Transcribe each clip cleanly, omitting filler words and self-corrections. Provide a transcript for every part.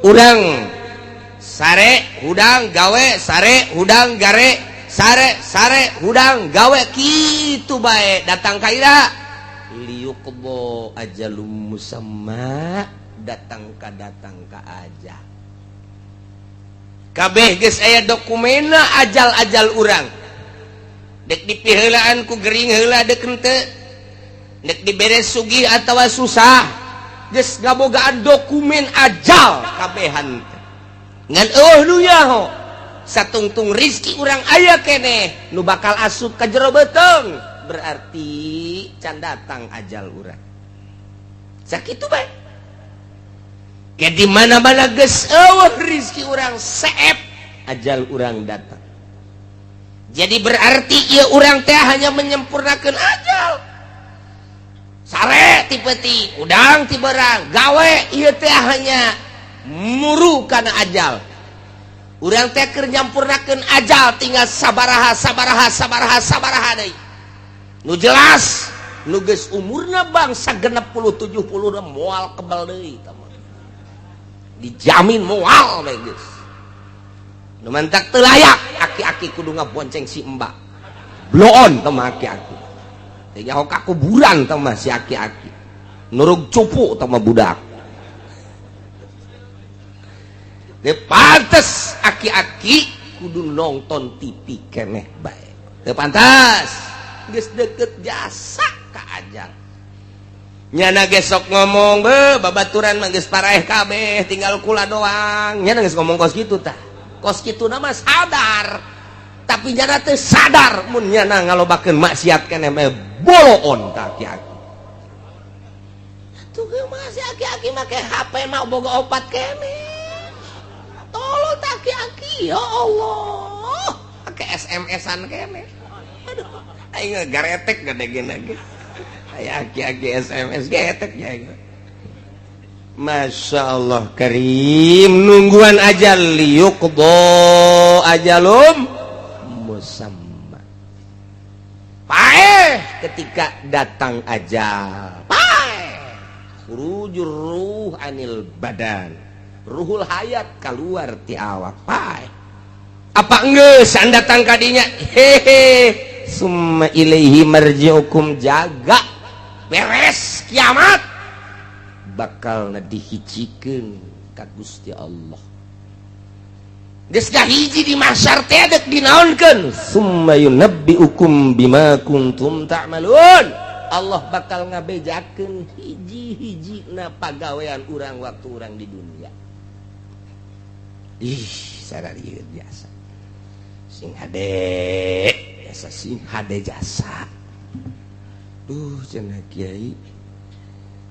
urang sare hudang gawe sare hudang gare sare hudang gawe kitu bae datang ka ira liyuqbo ajalum musamma datang ka aja kabeh geus aya dokumena ajal urang dek dipiheulaan ku gering heula dek henteu dek diberes sugih atawa susah geus ngabogaan dokumen ajal kabehan ngan nu nyaho satungtung rizki urang aya keneh nu bakal asup ka jero beteung berarti can datang ajal urang sakitu bae ke di mana-mana geus eueuh rizki urang seep ajal urang datang jadi berarti ieu urang teh hanya menyempurnakeun ajal sare ti peuting udang ti beurang gawe ieu teh hanya muru kana ajal urang teh keur nyampurnakeun ajal tinggal sabaraha deui nu jelas nu geus umurna bangsa 60-70 moal kebal deui dijamin moal bae geus nu mantak teu layak aki-aki kudu ngabonceng si embak bloon teh mah aki-aki teh nyaho ka kuburan teh mah si aki-aki nurug cupu teh mah budak teh pantes aki-aki kudu nonton TV keneh bae teu pantas geus deukeut jasa ka ajal nyana gesok ngomong babaturan mah geus paraeh kabeh tinggal kula doang nyana geus ngomong kos kitu tah kos kitu nama sadar tapi nyana teh sadar mun nyana ngalobakeun maksiat keneh mah boloon tah aki-aki atuh ge masih aki-aki make HP mah boga opat keneh tolong tah aki-aki ya Allah make SMS-an keneh aduh aing garetek gadegena ge aya aki-aki SMS getek ya Masya Allah karim nungguan ajal liyuqdo ajalum musamma paeh ketika datang ajal paeh khurujur ruh anil badan ruhul hayat keluar ti awak paeh apa geus an datang ka dinya hehe summa ilaihi marji'ukum jaga beres kiamat bakal dihijikeun ka Gusti Allah geus hiji di mahsyar teh dek dinaonkeun summa yunabbiukum bima kuntum ta'malun Allah bakal ngabejakeun hiji-hijina pagawean urang waktu urang di dunia ih sararieu biasa sing hade biasa sing hade jasa duh cenah kiai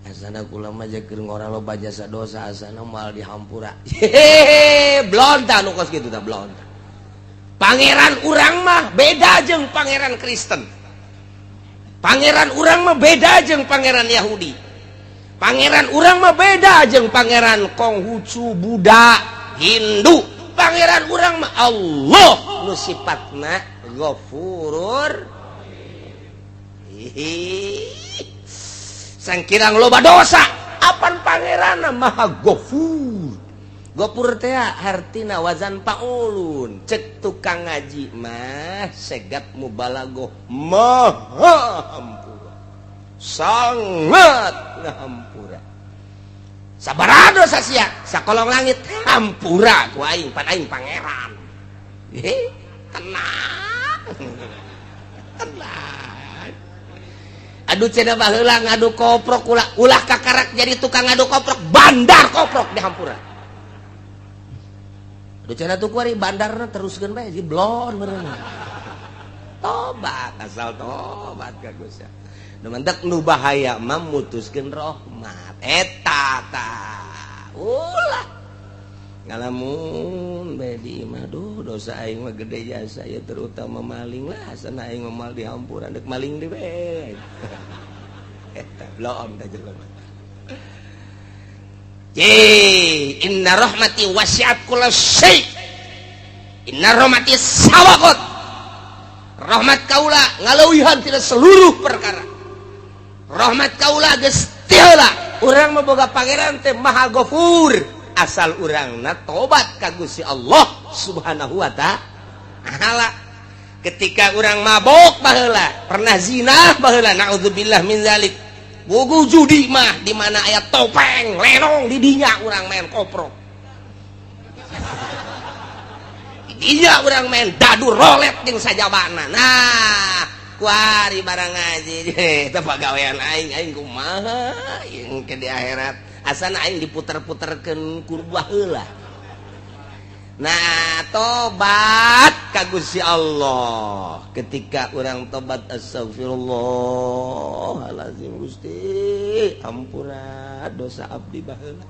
asana kula mah keur ngora loba jasa dosa asana moal dihampura hehehe blonta nu kos kitu tah blonta pangeran urang mah beda jeung pangeran Kristen pangeran urang mah beda jeung pangeran Yahudi pangeran urang mah beda jeung pangeran Konghucu Buddha Hindu pangeran urang mah Allah nu sifatna Ghafurur sangkirang loba dosa apan pangeranna maha Ghafur Ghafur teh hartina wazan paulun cek tukang ngaji mah segat mubalaghah maha hampura sangat ngahampura sabaraha dosa sia sakolong langit hampura ku aing pan aing pangeran tenang tenang aduh cenah baheula ngadu koprok ulah kakarak jadi tukang ngadu koprok bandar koprok di hampura aduh cenah tuh kuari bandarna teruskeun bae di blon meureun tobat asal tobat ka Gusti nu mentek nu bahaya mah mutuskeun rahmat eta tah ulah ngalamun bae di imah duh dosa aing mah gede jasa ya terutama maling lah sana aing mal di hampura deuk maling di bae eta belum ta jelema inna rahmati wasi'at kullasyai inna rahmati sabaqat rahmat kaula ngaleuwihan tina seluruh perkara rahmat kaula geus teu lah urang mah boga pangeran teh maha Ghafur asal urangna tobat ka Gusti Allah Subhanahu wa ta'ala. Ketika urang mabok baheula, pernah zina baheula, naudzubillah min zalik. Bogo judi mah di mana aya topeng, lenong di dinya urang main koprok. Di dinya urang main dadu rolet jeung sajabana. Nah, kuari barang ngaji teh pagawean aing kumaha yang ke di akhirat asana aing diputer-puterkeun kurbah heula. Nah, tobat ka Gusti Allah. Ketika urang tobat, astagfirullahalazim Gusti, ampura dosa abdi baheula.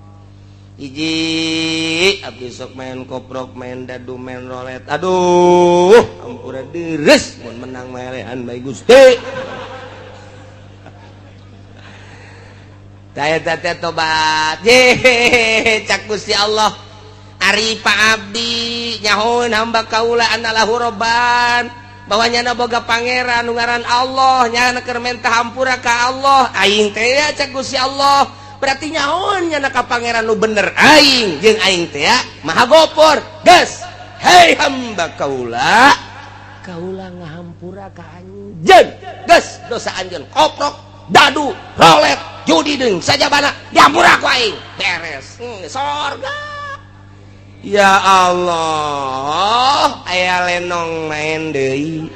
Hiji abdi sok main koprok, main dadu, main rolet. Aduh, ampura deres mun menang melehan bae Gusti. Taya teh tobat. Cak Gusti Allah. Ari Pak Abdi nyahoun hamba kaula anallahu robban. Bahwa nyana boga pangeran nu ngaran Allah, nyana keur menta hampura ka Allah. Aing teh ya cak Gusti Allah. Berarti nyahoun nyana ka pangeran nu bener aing jeung aing teh ya maha gopor. Geus, hei hamba kaula, kaula ngahampura ka anjeun. Geus, dosa anjeun koprok, dadu, rolet, judi deung sajabana dihampura ku aing. Beres. Sorga. Ya Allah, aya lenong main deui.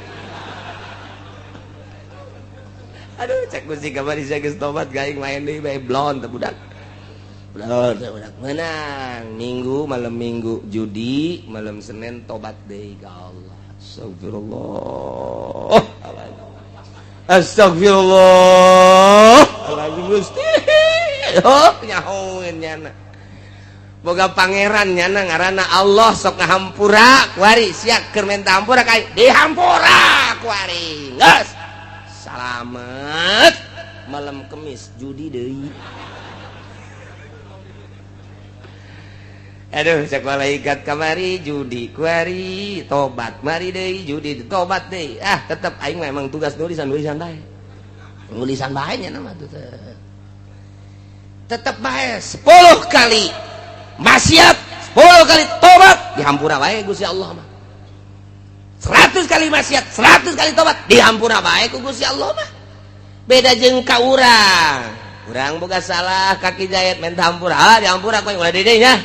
Aduh, cek Gusti kamari saya geus tobat gaing main deui bae blon teh budak. Blon teh budak menang. Minggu malam Minggu judi, malam Senin tobat deui ka Allah. Astagfirullah. Astagfirullah. Alazim Gusti. Oh, nyahoeun nyana. Boga pangeran nyana ngaranna Allah sok ngahampura kuari siak keur menta hampura ka dihampura kuari. Geus. Salamet malam Kemis judi deui. Aduh, cek malaikat kamari judi kuari tobat mari deui judi tobat deui. Ah, tetep aing memang tugas nulisan bae. Nulisan bae nya nama tuh. Tetep bae 10 kali maksiat 10 kali tobat dihampura bae Gusti Allah mah. 100 kali maksiat 100 kali tobat dihampura bae ku Gusti Allah mah. Beda jeung ka urang. Urang boga salah kaki jahit minta hampura. Ah dihampura ku ulah deui nya.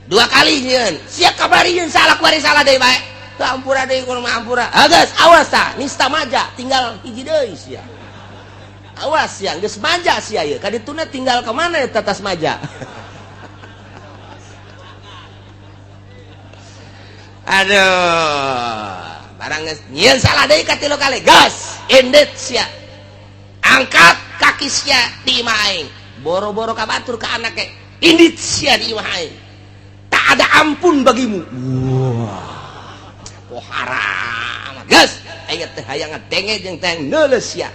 2 kali nyieun. Sia kabari nyieun salah kuari salah deui bae. Teu hampura deui kudu hampura. Agas awas tah nista maja tinggal hiji deui sia. Awas sia geus maja sia ieu. Kadituna tinggal ka mana eta tas maja. Aduh, barang nyieun salah deui ka 3 kali. Gas, endet sia. Angkat kaki sia di imah aing. Boro-boro ka batur ka anake. Indit sia di imah aing. Tak ada ampun bagimu. Wah. Haram. Gas, aing teh hayang ngadenge jeung teh neuleus sia.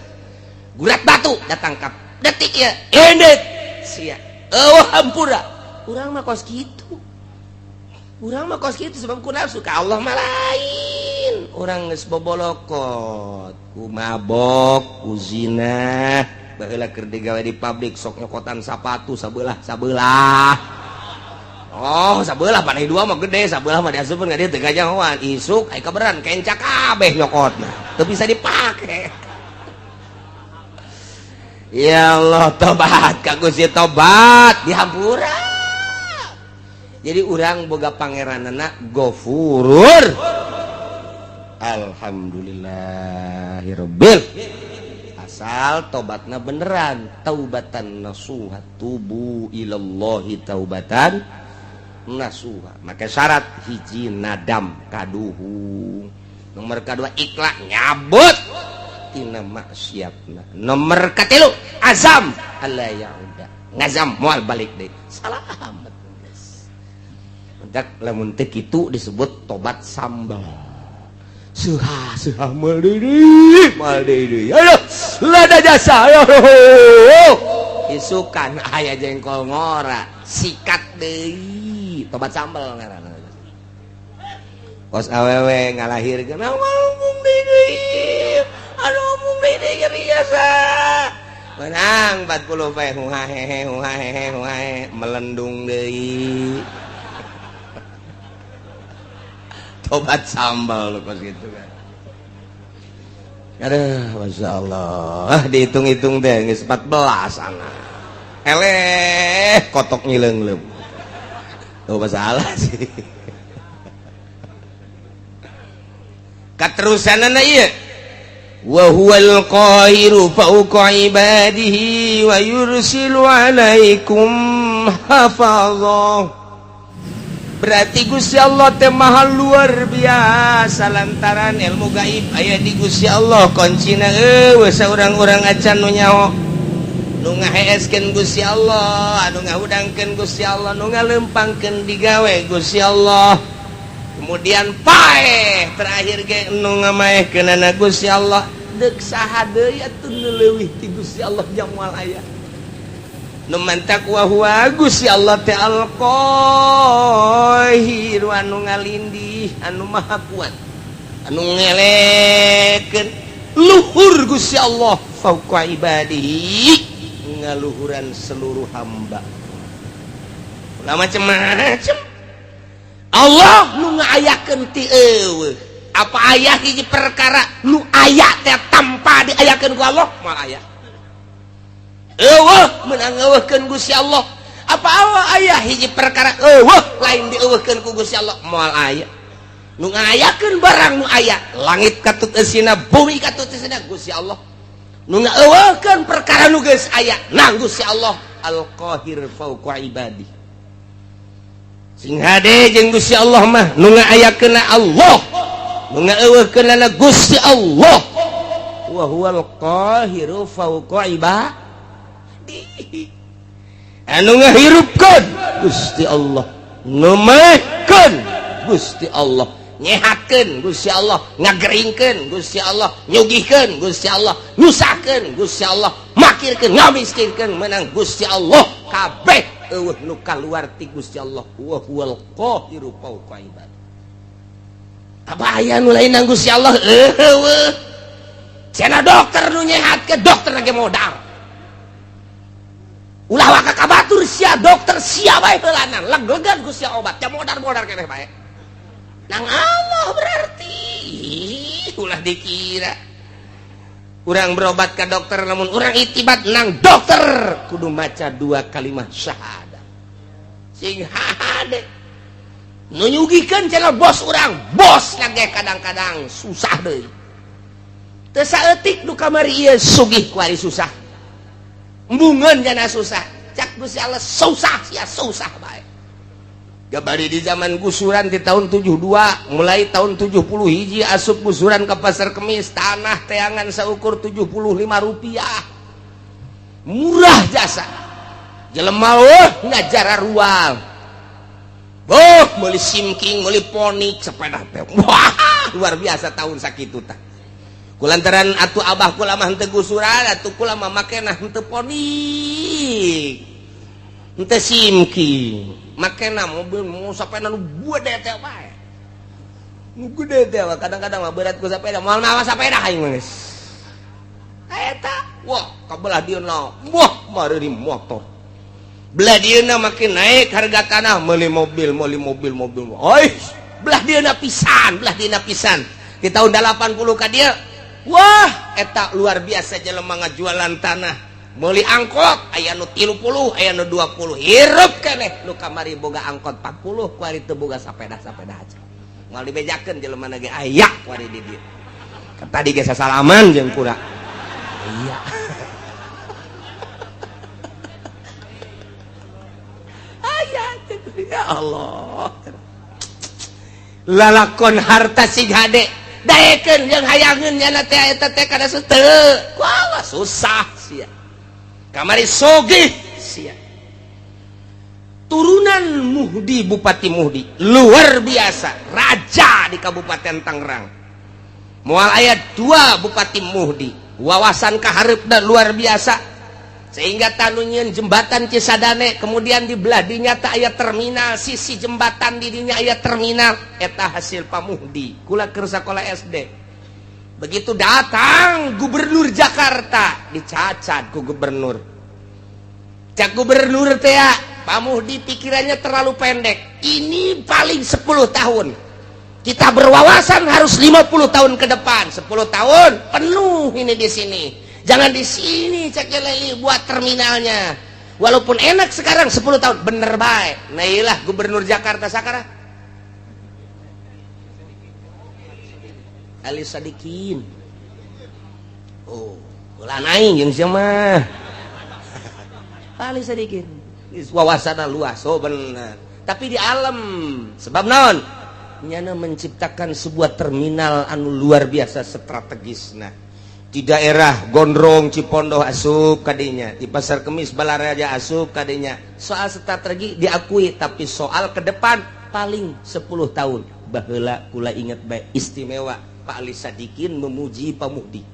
Gurat batu datang ka detik ya. Endet sia. Eueuh hampura. Urang mah kos kitu. Urang mah kos kitu sebab ku nafsu ka Allah mah lain. Urang geus bobolokot, ku mabok, ku zina, baheula keur digawe di pabrik sok nyokotan sapatu sabelah. Oh, sabelah panai 2 mah gede, sabelah mah diasupkeun ka dieu teu gajangan. Isuk aya kaberan kencak kabeh nyokotna. Teu bisa dipake. Ya Allah, tobat ka Gusti tobat dihampura. Jadi urang boga pangeranana Ghafurur. Alhamdulillahirabbil. Asal tobatna beneran, taubatan nasuha, tubu ilallahi taubatan nasuha. Maka syarat hiji nadam kaduhu. Nomor kedua ikhlas nyabut tina maksiatna. Nomor katilu azam alla yauda. Ngazam moal balik deui. Salamet. Dak lamun teu kitu disebut tobat sambal. Suha mal deui. Aduh, lada jasa. Isukan aya jengkol ngora, sikat deui. Tobat sambal ngaranna. Kos awewe ngalahirkeun ngomong deui. Anu ngomong deui biasa. menang 40 pe melendung deui tobat sambal pas gitu kan. Aduh, Masya Allah. Dihitung-hitung deh, geus 14 anak. Eleh, kotok ngileung-leung. Tuh masalah sih. Katerusanana ieu. Wa huwal qahiru fawqa ibadihi wa yursilu 'alaikum hafazah. Berarti Gusti Allah teh maha luar biasa lantaran ilmu gaib aya di Gusti Allah kuncina eueuh saurang-urang acan nu nyaho nu ngaheeskeun Gusti Allah anu ngahudangkeun Gusti Allah nu ngalempangkeun digawe Gusti Allah kemudian paeh terakhir ge nu ngamaehkeunana Gusti Allah deuk saha deui atuh nu leuwih ti Gusti Allah jamual aya nu mantak wa huwa Gusti Allah teh al-qahir anu ngalindih anu maha kuat anu ngelekeun luhur Gusti Allah fauqa ibadihi ngaluhuran seluruh hamba ulah macem-macem Allah nu ngaayakeun ti eueuh apa aya hiji perkara nu aya teh tanpa diayakeun ku Allah moal aya menang eueuhkeun Gusti Allah apa aya hiji perkara lain dieueuhkeun ku Gusti Allah moal aya nu ngayakeun barang nu aya langit katut eusina bumi katut eusina Gusti Allah nu ngaeueuhkeun perkara nu geus aya nang Gusti Allah al-qahir fauqa ibadi sing hade jeung Gusti Allah mah nu ngaayakeunna Allah nu ngaeueuhkeunna Gusti Allah wa huwal qahiru fauqa ibadi anu ngahirupkeun Gusti Allah numehkeun Gusti Allah nyehatkeun Gusti Allah ngageringkeun Gusti Allah nyugihkeun Gusti Allah nyusahkeun Gusti Allah makirkeun ngamiskinkeun menang Gusti Allah kabeh eueuh nu kaluar ti Gusti Allah wa huwal qahiru fauqa ibad apa aya nu lain nang Gusti Allah eueuh cenah dokter nu nyehatkeun dokter lagi modal ulah waka kabatur sia dokter sia bae heulanan leg-legan Gusti obat teh modar-modar keneh bae nang Allah berarti ulah dikira urang berobat ka dokter lamun urang itibat nang dokter kudu maca 2 kalimat syahadat sing hade nu nyugikeun cenah bos urang bos lagi kadang-kadang susah deui teu saeutik nu kamari ieu sugih ku ari susah embungeun jana susah cak Gusti Allah susah sia susah bae gabari di zaman gusuran di tahun 72 mulai tahun 70 hiji asup gusuran ke pasar kemis tanah teangan saukur 75 rupiah murah jasa jelema ngajara ruang meuli simking meuli ponik sepeda teh wah luar biasa tahun sakitu tah kulantaran atuh abah kula mah henteu gusuran atuh kula mah makena henteu ponik henteu simking makena mobil mau sapena nu gede teh bae nu gede teh kadang-kadang mah berat ku sapeda moal mawa sapeda aing geus eta wah kabelah dieuna wah mari motor belah dieuna makin naik harga tanah meuli mobil oi belah dieuna pisan di tahun 80 ka dieu wah eta luar biasa jelema ngajualan tanah meuli angkot aya nu 30 aya nu 20 hirup keneh nu kamari boga angkot 40 ku ari teu boga sapeda aja moal dibejakeun jelema ge aya ku ari di dieu tadi ge sasalaman jeung kura iya aya ya Allah lalakon harta sing hade daekeun yang hayangeun nyana teh eta teh kada teu kuawa susah sia kamari sogih sia turunan Muhdi Bupati Muhdi luar biasa raja di Kabupaten Tangerang moal aya 2 Bupati Muhdi wawasan kahareupna luar biasa sehingga tanunyeun jembatan Cisadane kemudian di belah dinya teh aya terminal sisi jembatan di dinya aya terminal eta hasil pamuhdi kula keur sakola SD Begitu datang gubernur Jakarta dicacat ku gubernur. Cak gubernur teh ya, Pamuhdi pikirannya terlalu pendek. Ini paling 10 tahun. Kita berwawasan harus 50 tahun ke depan. 10 tahun penuh ini di sini. Jangan di sini Cak Leli buat terminalnya. Walaupun enak sekarang 10 tahun bener baik. Nah iyalah gubernur Jakarta sekarang Ali Sadikin. Oh, ulah naik yang siapa? Ali Sadikin. Wawasanna luas, oh benar. Tapi di alam, sebab naon? Nyana menciptakan sebuah terminal anu luar biasa strategis. Nah, di daerah Gondrong, Cipondoh asup kadinya, di Pasar Kemis Balaraja asup kadinya. Soal strategi diakui, tapi soal ke depan paling 10 tahun. Baheula kula inget bae istimewa Pak Ali Sadikin memuji Pamuhdi.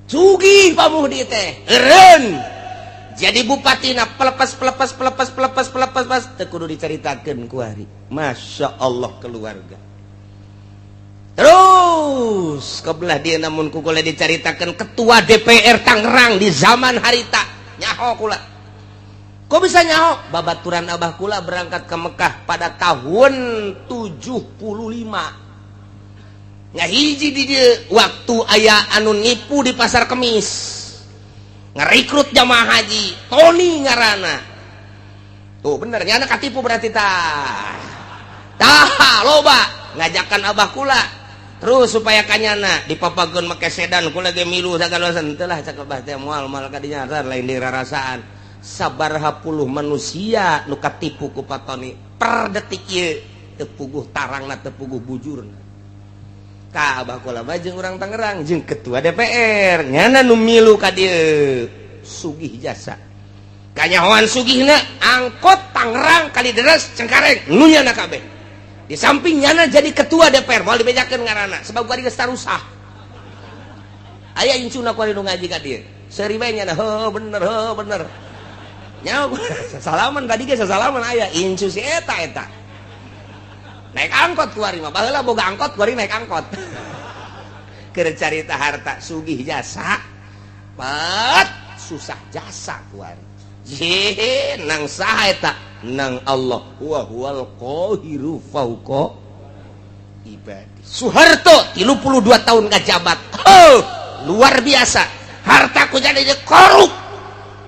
Sugih Pamuhdi teh, eureun. Jadi bupatina pelepas teu kudu dicaritakeun ku hari. Masya Allah keluarga. Terus kebelah dia namun kukula dicaritakan ketua DPR Tangerang di zaman harita nyaho kula. Kok bisa nyaho? Babaturan abah kula berangkat ke Mekah pada tahun 75. Ngahiji di dia waktu aya anu nipu di Pasar Kemis. Ngerekrut jamaah haji Tony ngarana. Tuh bener nyana katipu berarti tah. Tah loba ngajakan abah kula. Terus supaya kanyana dipapageun make sedan kula ge milu sagala teu lah cak abah teh moal kadinya lain dirarasaan. Sabaraha puluh manusia nu katipu ku Pak Tony per detik ieu teu puguh tarangna teu puguh bujurna. Ka abah kula jeung urang Tangerang jeung ketua DPR nyana nu milu ka dieu sugih jasa. Kanyahoan sugihna angkot Tangerang Kalideres Cengkareng nu nyana kabeh. Di samping nyana jadi ketua DPR moal dibejakeun ngaranna sebab gua geus tarusah. Aya incuna ku nu ngaji ka dieu. Seuri bae nyana heuh bener. Nya salaman tadi ge salaman aya incu si eta. Naik angkot kuari mah baheula boga angkot kuari naik angkot. Keur carita harta sugih jasa. Pat susah jasa kuari. Jih nang saha eta? Nang Allah wa huwal qahiru fauqa ibadi. Soeharto 32 tahun ngajabat. Oh, luar biasa. Harta ku jadi korup.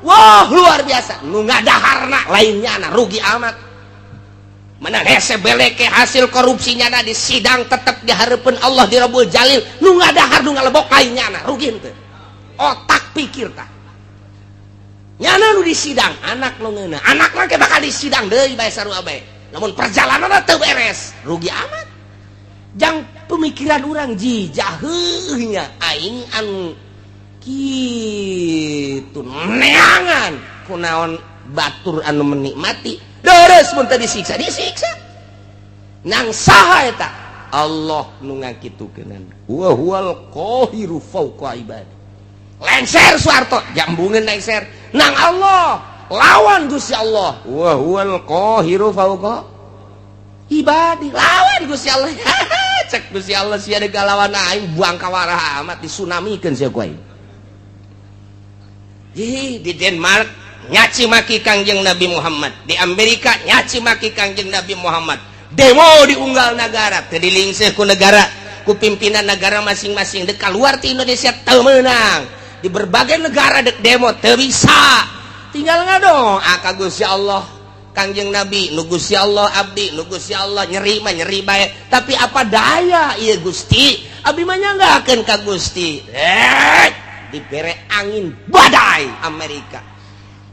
Wah, luar biasa. Nu ngadaharna lainnya na rugi amat. Menang hese beleke hasil korupsinya na di sidang tetap dihareupeun Allah di Rabbul Jalil nu ngadahar nu ngalebok lainnya na rugi teu otak pikir tah nyana nu di sidang anak nu ngeuna anak mah ke bakal di sidang deui bae sarua bae namun perjalananna teu beres rugi amat jang pemikiran urang jijah heuh nya aing anu kitu neangan kunaon batur anu menikmati deres mun teu disiksa nang saha eta Allah nu ngakitukeun wa huwal qahiru fauqa ibadi lenser Soeharto jambungeun naik ser nang Allah lawan Gusti Allah wa huwal qahiru fauqa ibadi lawan Gusti Allah cek Gusti Allah sia da galawan aing buang kawaraha amat disunamikeun sia ku aing di Denmark nyaci maki Kangjeng Nabi Muhammad, di Amerika nyaci maki Kangjeng Nabi Muhammad, demo di unggal negara teu dilingseuh ku negara ku pimpinan negara masing-masing dek kaluar ti Indonesia teu meunang di berbagai negara dek demo teu bisa tinggal ngadoa ka Gusti Allah Kangjeng Nabi nu Gusti Allah abdi nu Gusti Allah nyeri mah nyeri bae tapi apa daya ieu Gusti abdi mah nyanggakeun ka Gusti dibere angin badai Amerika.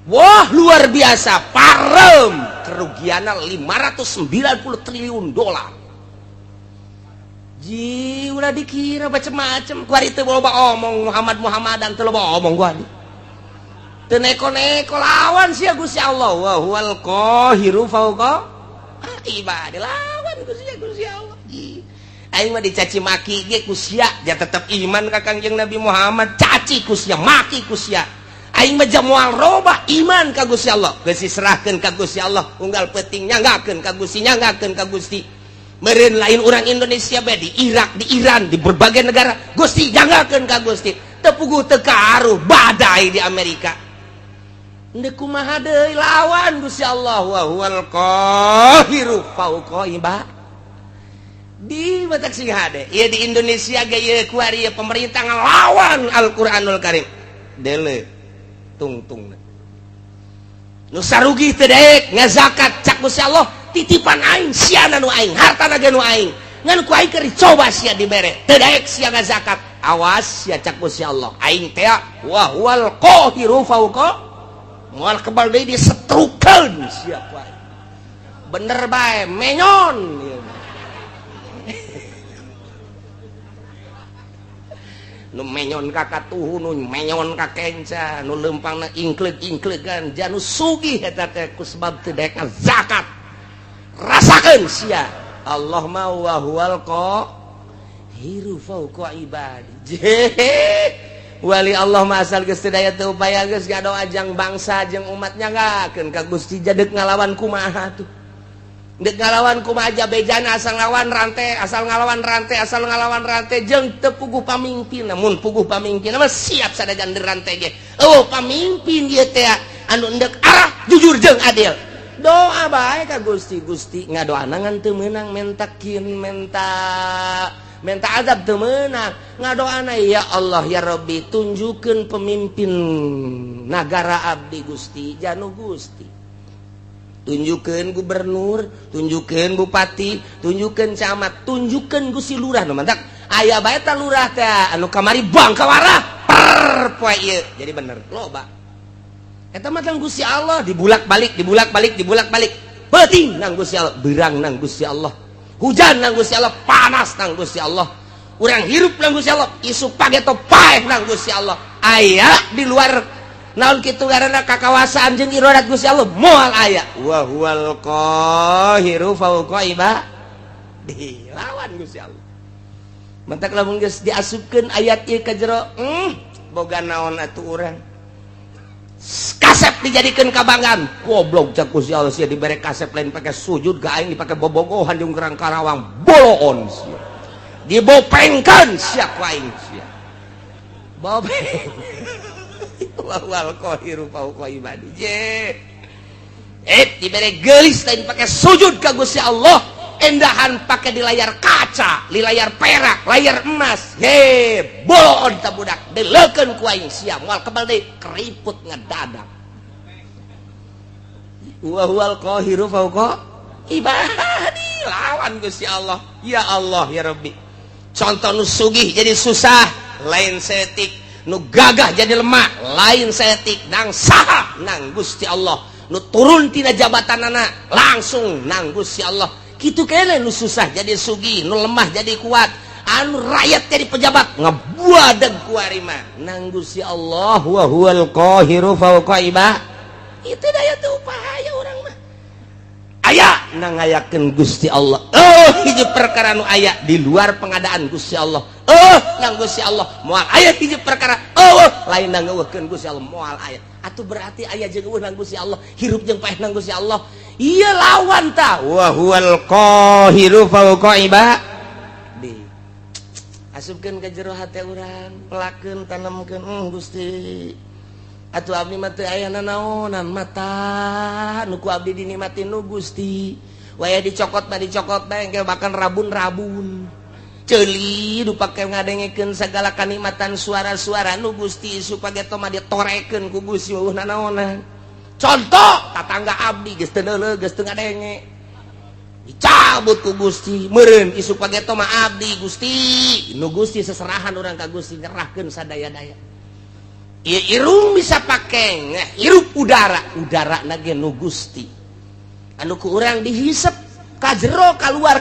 Wah luar biasa parem kerugiannya 590 triliun dolar. Ji udah dikira macam-macam kuari teu loba omong Muhammadan teu loba omong gua teu neko-neko lawan sia Gusti Allah wa huwal qahiru fauqa ibadi lawan Gusti Allah. Aing mah dicaci maki ge ku sia ja tetep iman ka Kangjeng Nabi Muhammad caci ku sia maki ku sia aing mah moal robah iman ka Gusti Allah geus diserahkeun ka Gusti Allah unggal peuting nyanggakeun ka Gusti meureun lain orang Indonesia bae di Irak, di Iran, di berbagai negara. Gusti jangakeun ka Gusti. Teu puguh teu kaaruh badai di Amerika. Endeu kumaha deui lawan Gusti Allah wa huwal qahiru fauqa ibad. Di batak sing hade. Ieu di Indonesia ge ieu ku ari pemerintah ngalawan Al-Qur'anul Karim. Dele tungtungna. Nu sarugi teu daek ngazakat cak Gusti Allah titipan aing siana nu aing hartana ge nu aing ngan ku aing keur dicoba sia dibere teu daek sia ngazakat awas sia cak Gusti Allah aing teh wa huwal qahiru fauqa moal kebal deui disetrukeun sia ku aing bener bae menyon nu menyon ka katuhu nu menyon ka kenca nu leumpangna ingkleug-ingkleugan janu sugih eta teh ku sebab teu daek zakat rasakeun sia Allah ma wa huwal qahiru fauqa ibadi wali Allah ma asal geus teu daya teu upaya geus gado ajang bangsa jeung umatnya ngakeun ka Gusti jadeg ngalawan kumaha tuh dek ngalawan kumaha aja bejana asal ngalawan rantai jeung teu puguh pamimpin mun puguh pamimpin mah siap sadajan di rantai ge pamimpin ieu teh anu endek arah jujur jeung adil doa bae ka Gusti ngadoana ngan teu meunang menta azab teu meunang ngadoana ya Allah ya Rabbi tunjukkeun pemimpin nagara abdi Gusti janu Gusti tunjukkeun gubernur tunjukkeun bupati tunjukkeun camat tunjukkeun Gusti lurah nu mantak aya bae ta lurah teh anu kamari bang kawarah poe ieu jadi bener loba eta mah tang Gusti Allah dibulak-balik peuting nang Gusti Allah beurang nang Gusti Allah hujan nang Gusti Allah panas nang Gusti Allah urang hirup nang Gusti Allah isu pageto paeh nang Gusti Allah aya di luar naon kitu ngaranna kakawasaan jeung iradat Gusti Allah moal aya wa huwal qahiru fauqa ibadi lawan Gusti Allah mentak lamun geus diasupkeun ayat ieu ka jero boga naon atuh urang kasep dijadikeun kabanggan goblok cak Gusti Allah sia dibere kasep lain pake sujud ka aing dipake bobogohan jeung Gerang Karawang boloon sia dibopengkeun sia ku aing sia bobeng wa huwal qahiru fauqa ibadi dibere geulis lain pake sujud ka Gusti Allah endahan pake di layar kaca di layar perak layar emas boloon ta budak deleukeun ku aing sia moal kebal deui keriput ngadadak wa huwal qahiru fauqa ibadi lawan Gusti Allah ya Rabbi contoh nu sugih jadi susah lain setik nu gagah jadi lemah lain setik nang saha nang Gusti Allah nu turun tina jabatanana langsung nang Gusti Allah kitu keneh nu susah jadi sugih nu lemah jadi kuat anu rakyat jadi pejabat ngabuadeg ku ari mah nang Gusti Allah wa huwal qahiru fauqa ibadi itu daya teu upaya urang mah aya nang ngayakeun Gusti Allah hiji perkara nu aya di luar pengadaan Gusti Allah nang Gusti Allah moal aya hiji perkara lain nang ngeuweuhkeun Gusti Allah moal aya atuh berarti aya jeung eueuh nang Gusti Allah hirup jeung paeh nang Gusti Allah ieu lawan ta wa huwal qahiru fauqa ibadi asupkeun ka jero hate urang pelakeun tanemkeun Gusti atuh abdi mah teu aya nanaonan mata nu ku abdi dinikmati nu Gusti waya dicokot bae engke makan rabun-rabun ceuli du pake ngadengekeun sagala kanikmatan suara-suara nu Gusti supaya toma ditorekeun ku Gusti nanaonan contoh tatangga abdi geus teu neuleug geus teu ngadenge dicabut ku Gusti meureun isu page toma abdi Gusti nu Gusti seserahan urang ka Gusti nyerahkeun sadaya-daya irung bisa pakai hirup udara nage nu Gusti anu ku urang dihisep kajero keluar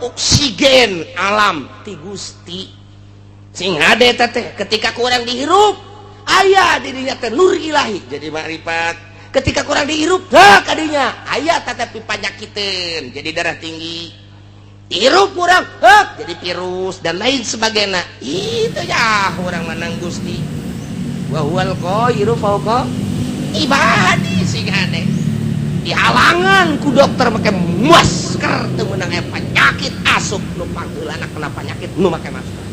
oksigen alam ti Gusti sing hade teh ketika ku urang dihirup aya di dinya teh nur ilahi jadi makrifat ketika kurang dihirup kadinya aya tetapi panyakiteun jadi darah tinggi hirup kurang jadi virus dan lain sebagainya itu ya orang menang Gusti wa huwal qahiru fauqa ibadi sing hade dihalangan ku dokter make masker teu meunang aya penyakit asup nu panggeulana kena penyakit nu make masker.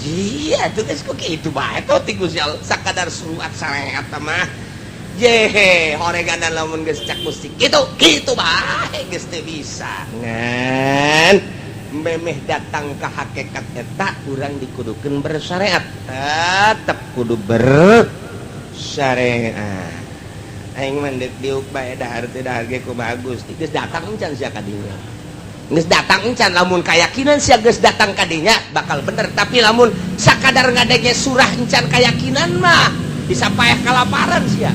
Iya tuh geus kok kitu bae tuh ti Gusti Allah sakadar suruat syariat mah. Yehe, horeganan lamun geus cak mesti kitu bae geus teu bisa. Ngan memeh datang ka hakikat eta urang dikudukeun bersyariat. Tetep kudu bersyariat. Aing mah deuk diuk bae dahar teh dahar ge ku bagus. Geus datang encan sia ka dinya. Geus datang encan lamun kayakinan sia geus datang ka dinya bakal bener, tapi lamun sakadar ngadenge surah encan kayakinan mah bisa payah kalaparan sia.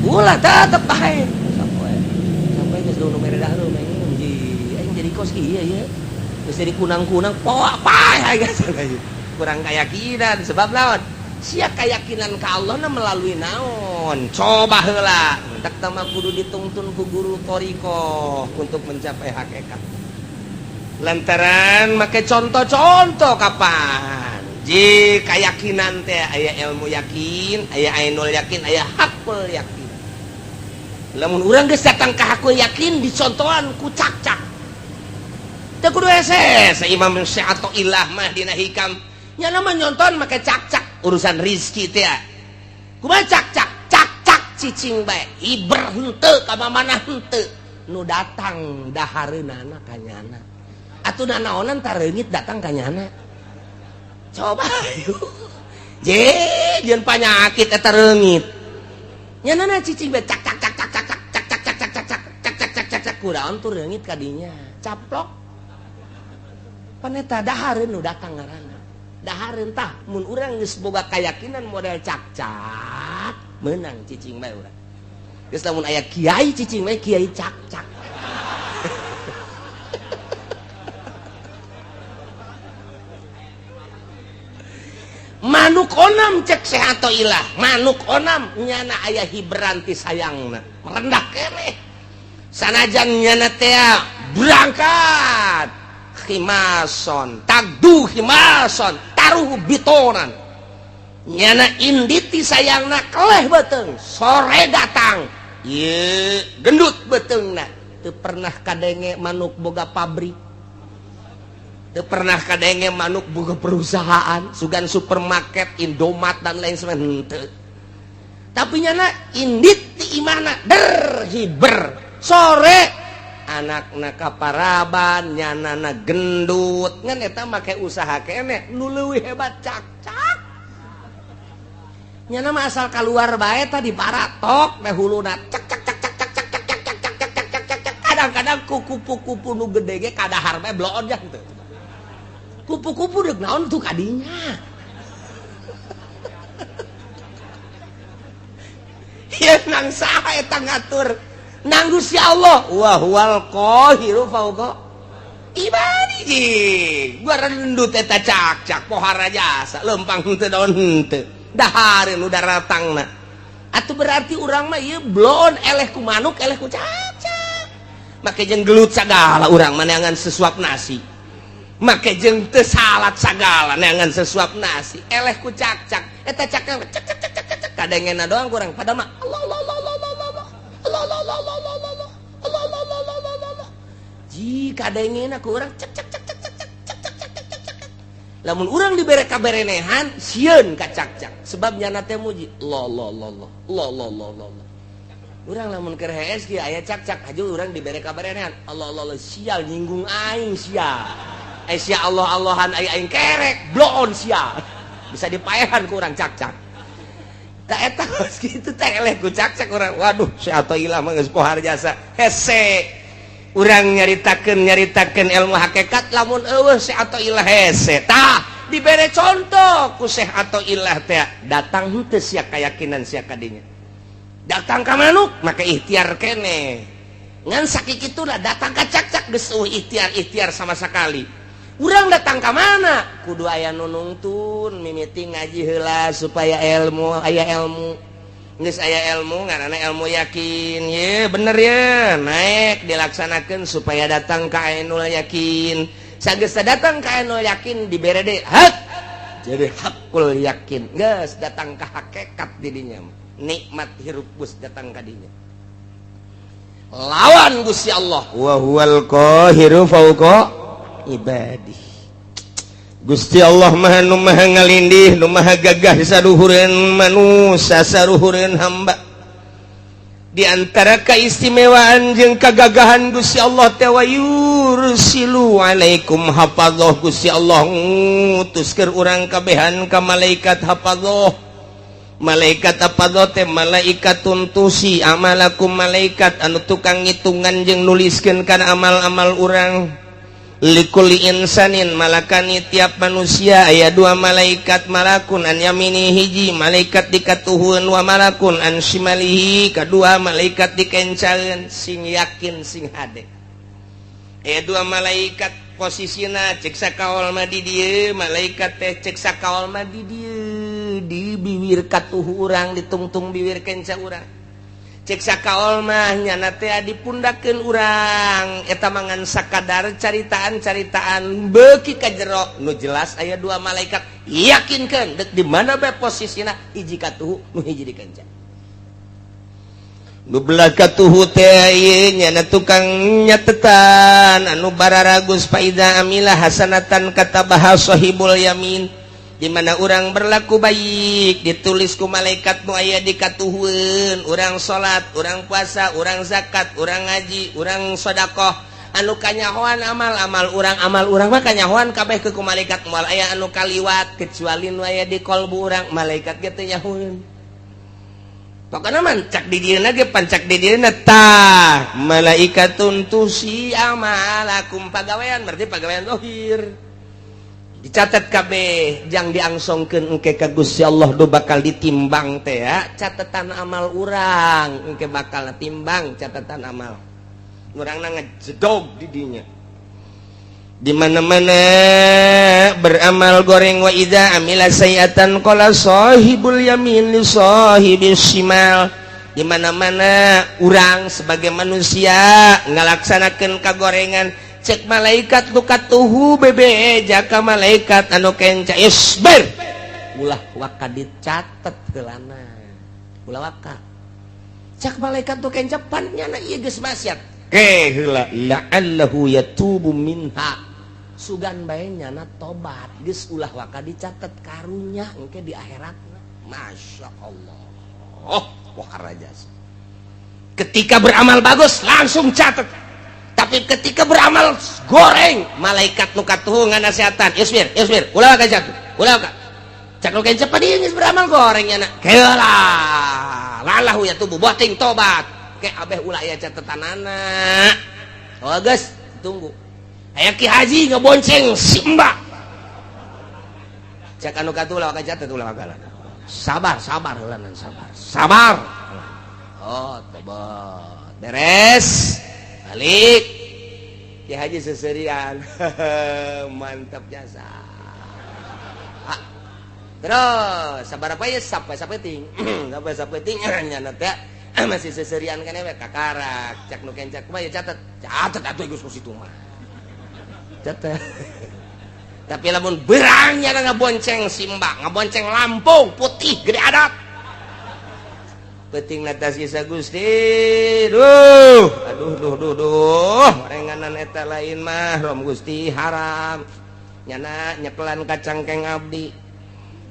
Ulah tetep bae. Sampai geus nu mere dahar aing jadi kos ieu ya. Geus jadi kunang-kunang poa payah geus kurang keyakinan sebab naon? Sia keyakinan ka Allah na melalui naon? Coba heula, tak tama kudu dituntun ku guru thariqah untuk mencapai hakikat. Lantaran make contoh-contoh kapan? Ji keyakinan teh aya ilmu yakin, aya ainul yakin, aya hakul yakin. Lamun urang geus datang ka hakul yakin dicontohan ku cak-cak. Teu kudu hese, Imam Syekh atau ilah mah dina hikam nya nama nyonton make cak-cak urusan rizki teh. Kumaha cak-cak cicing bae iber henteu ka mana henteu nu datang dahareunana ka nyana. Atuh naonan tareungit datang ka nyana. Coba yuk. Jeun panyakit eta reungit. Nyana cicing bae cak kunaon tuh reungit ka dinya. Caplok. Paneta dahareun nu datang ngaranna. Dahareun tah mun urang geus boga keyakinan model cak-cak meunang cicing bae urang. Geus lamun aya kiai cicing bae kiai cak-cak. Manuk onam cek sehato ilah, manuk onam nyana aya hiberan ti sayangna. Merendah keneh. Sanajan nyana teh berangkat himason, tagdu himason, taruh bitonan. Nyana inditi sayangna keleh beteung, sore datang. Ye, gendut beteungna. Teu pernah kadenge manuk boga pabrik. Teu pernah kadenge manuk boga perusahaan, sugan supermarket, Indomaret dan lain sebagainya. Henteu. Tapi nyana indit ti imana hiber. Sore anakna kaparaban, nyanana gendut, ngan eta make usaha keneh nu leuwih hebat cak-cak. Nyana mah asal kaluar bae tah dibaratok teh huluna cak cak cak cak cak cak cak cak cak cak cak cak cak. Kadang-kadang kupu-kupu nu gede ge kadahar bae bloon jah teu. Kupu-kupu deuk naon tuh kadinya. Ieu nang saha eta ngatur? Nang Gusti Allah wa huwal qahiru fauqa ibadihi. Gua rendut eta cak-cak pohara jasa lempang henteu daun henteu dahareun udah ratangna. Atuh berarti urang mah ieu blon eleh ku manuk eleh ku cak-cak. Make jeung gelut sagala urang mah neangan sesuap nasi. Make jeung teu salat sagala neangan sesuap nasi. Eleh ku cak-cak. Eta cak-cak cak cak cak cak kadengena doang kurang pada mah Allah jika dengena ku urang cek cek cek cek cek cek cek cek cek cek cek. Lamun urang dibere kaberenehan sieun ka cak-cak sebab nyana teh muji lo. Urang lamun keur hees kieu aya cak-cak aja urang dibere kaberenehan Allah sial nyinggung aing sial. Sia Allah-Allahan aing kerek bloon sial. Bisa dipaehan ku urang cak-cak. Tak eta geus kitu teh eleh ku cak-cak urang. Waduh, si atoh ilah mah geus pohar jasa. Hese. Urang nyaritakeun ilmu hakikat lamun eueuh si atoh ilah hese. Tah, dibere contoh ku Syekh atau ilah teh datang henteu sia keyakinan sia kadinya. Datang ka manuk maka ikhtiar keneh. Ngan sakikituna datang ka cak-cak geus ikhtiar sama sekali. Urang datang ka mana? Kudu aya nu nungtun, mimiti ngaji heula supaya aya ilmu. Geus aya ilmu ngaranna ilmu yakin. Ye bener ya, naik dilaksanakeun supaya datang ka ainul yakin. Sageus datang ka ainul yakin dibere deui hak. Jadi hakul yakin. Geus datang ka hakikat di dinya. nikmat hirup bus datang kadinya lawan Gusti Allah wa huwal qahiru fauqa ibadih. Gusti Allah maha nu maha ngalindih nu maha gagah saluhureun manusia saluhureun hamba. Di antara keistimewaan jeung kagagahan Gusti Allah teh wa yursilu alaikum hafadzah. Gusti Allah ngutuskeun urang kabehan ka malaikat hafadzah. Malaikat hafadzah teh malaikatun tusi amalakum, malaikat anu tukang ngitungan jeung nuliskeun kana amal-amal urang. Likulli insanin malakani tiap manusia aya dua malaikat, malakun an yamini hiji malaikat dikatuhun wa malakun an shimalihi kadua malaikat dikencaeun sing yakin sing hade. Aya dua malaikat posisina cek sakaol mah di dieu, malaikat teh cek sakaol mah di dieu di bibir katuhu urang ditungtung bibir kenca urang. Cek sakaol mah nyana teh dipundakeun urang eta mangan sakadar caritaan-caritaan beuki ka jero nu jelas aya dua malaikat yakinkeun deuk di mana bae posisina hiji katuhu nu hiji dikenca. Nu belah katuhu teh ieu nyana tukang nyatetan anu bararagus faida amilah hasanatan katabaha sahibul yamin. Di mana orang berlaku baik ditulis ku malaikat nu aya di katuhun, orang salat, orang puasa, orang zakat, orang ngaji, orang sedekah anu kanyahoan amal-amal urang mah kanyahoan kabeh ke ku malaikat moal aya anu kaliwat kecuali nu aya di kalbu urang malaikat ge teu nyahoeun. Pokona mancak di dieuna ge pancak di dieuna tah malaikatun tusi amalakum pagawean berarti pagawean zahir. Dicatat kabeh jang diangsongkeun engke ka Gusti Allah do bakal ditimbang teh ya catatan amal urang engke bakal timbang catatan amal urangna ngejedog di dinya di mana-mana beramal goreng wa idza amila sayiatan qala sahibul yamin li sahibis shimal. Di mana-mana urang sebagai manusia ngalaksanakeun kagorengan cek malaikat nu katuhu bebe jaka malaikat anu kenca isbir ulah waka dicatet heulana ulah waka cek malaikat nu kenca pan nyana ieu geus maksiat ke heula la'allahu yatubu minha sugan bae nyana tobat geus ulah waka dicatet karunya engke di akhiratna masyaallah wah rajas ketika beramal bagus langsung catet. Tapi ketika beramal goreng malaikat nu katuhu nganasehatan isbir ulah ka jatuh ulah ka cak nu kenca padi geus beramal goreng nya keula lalahu ya tubuh boting tobat ke abeh ulah aya catetanana oh geus tunggu aya ki haji ngebonceng simba cak anu katuhu ulah ka catet ulah ka sabar heula sabar oh tobat beres balik Ki Haji seserian mantap jasa terus sabar apa ya sampai ting nyana teh masih seserian kan we kakarak cak nu kencak mah ya catet atuh geus ku situ mah catet tapi lamun berang nyana ngabonceng simba ngabonceng Lampung putih gede adat penting natasi sa Gusti aduh renganan eta lain mah rom Gusti haram nyana nyekelan kacangkeng abdi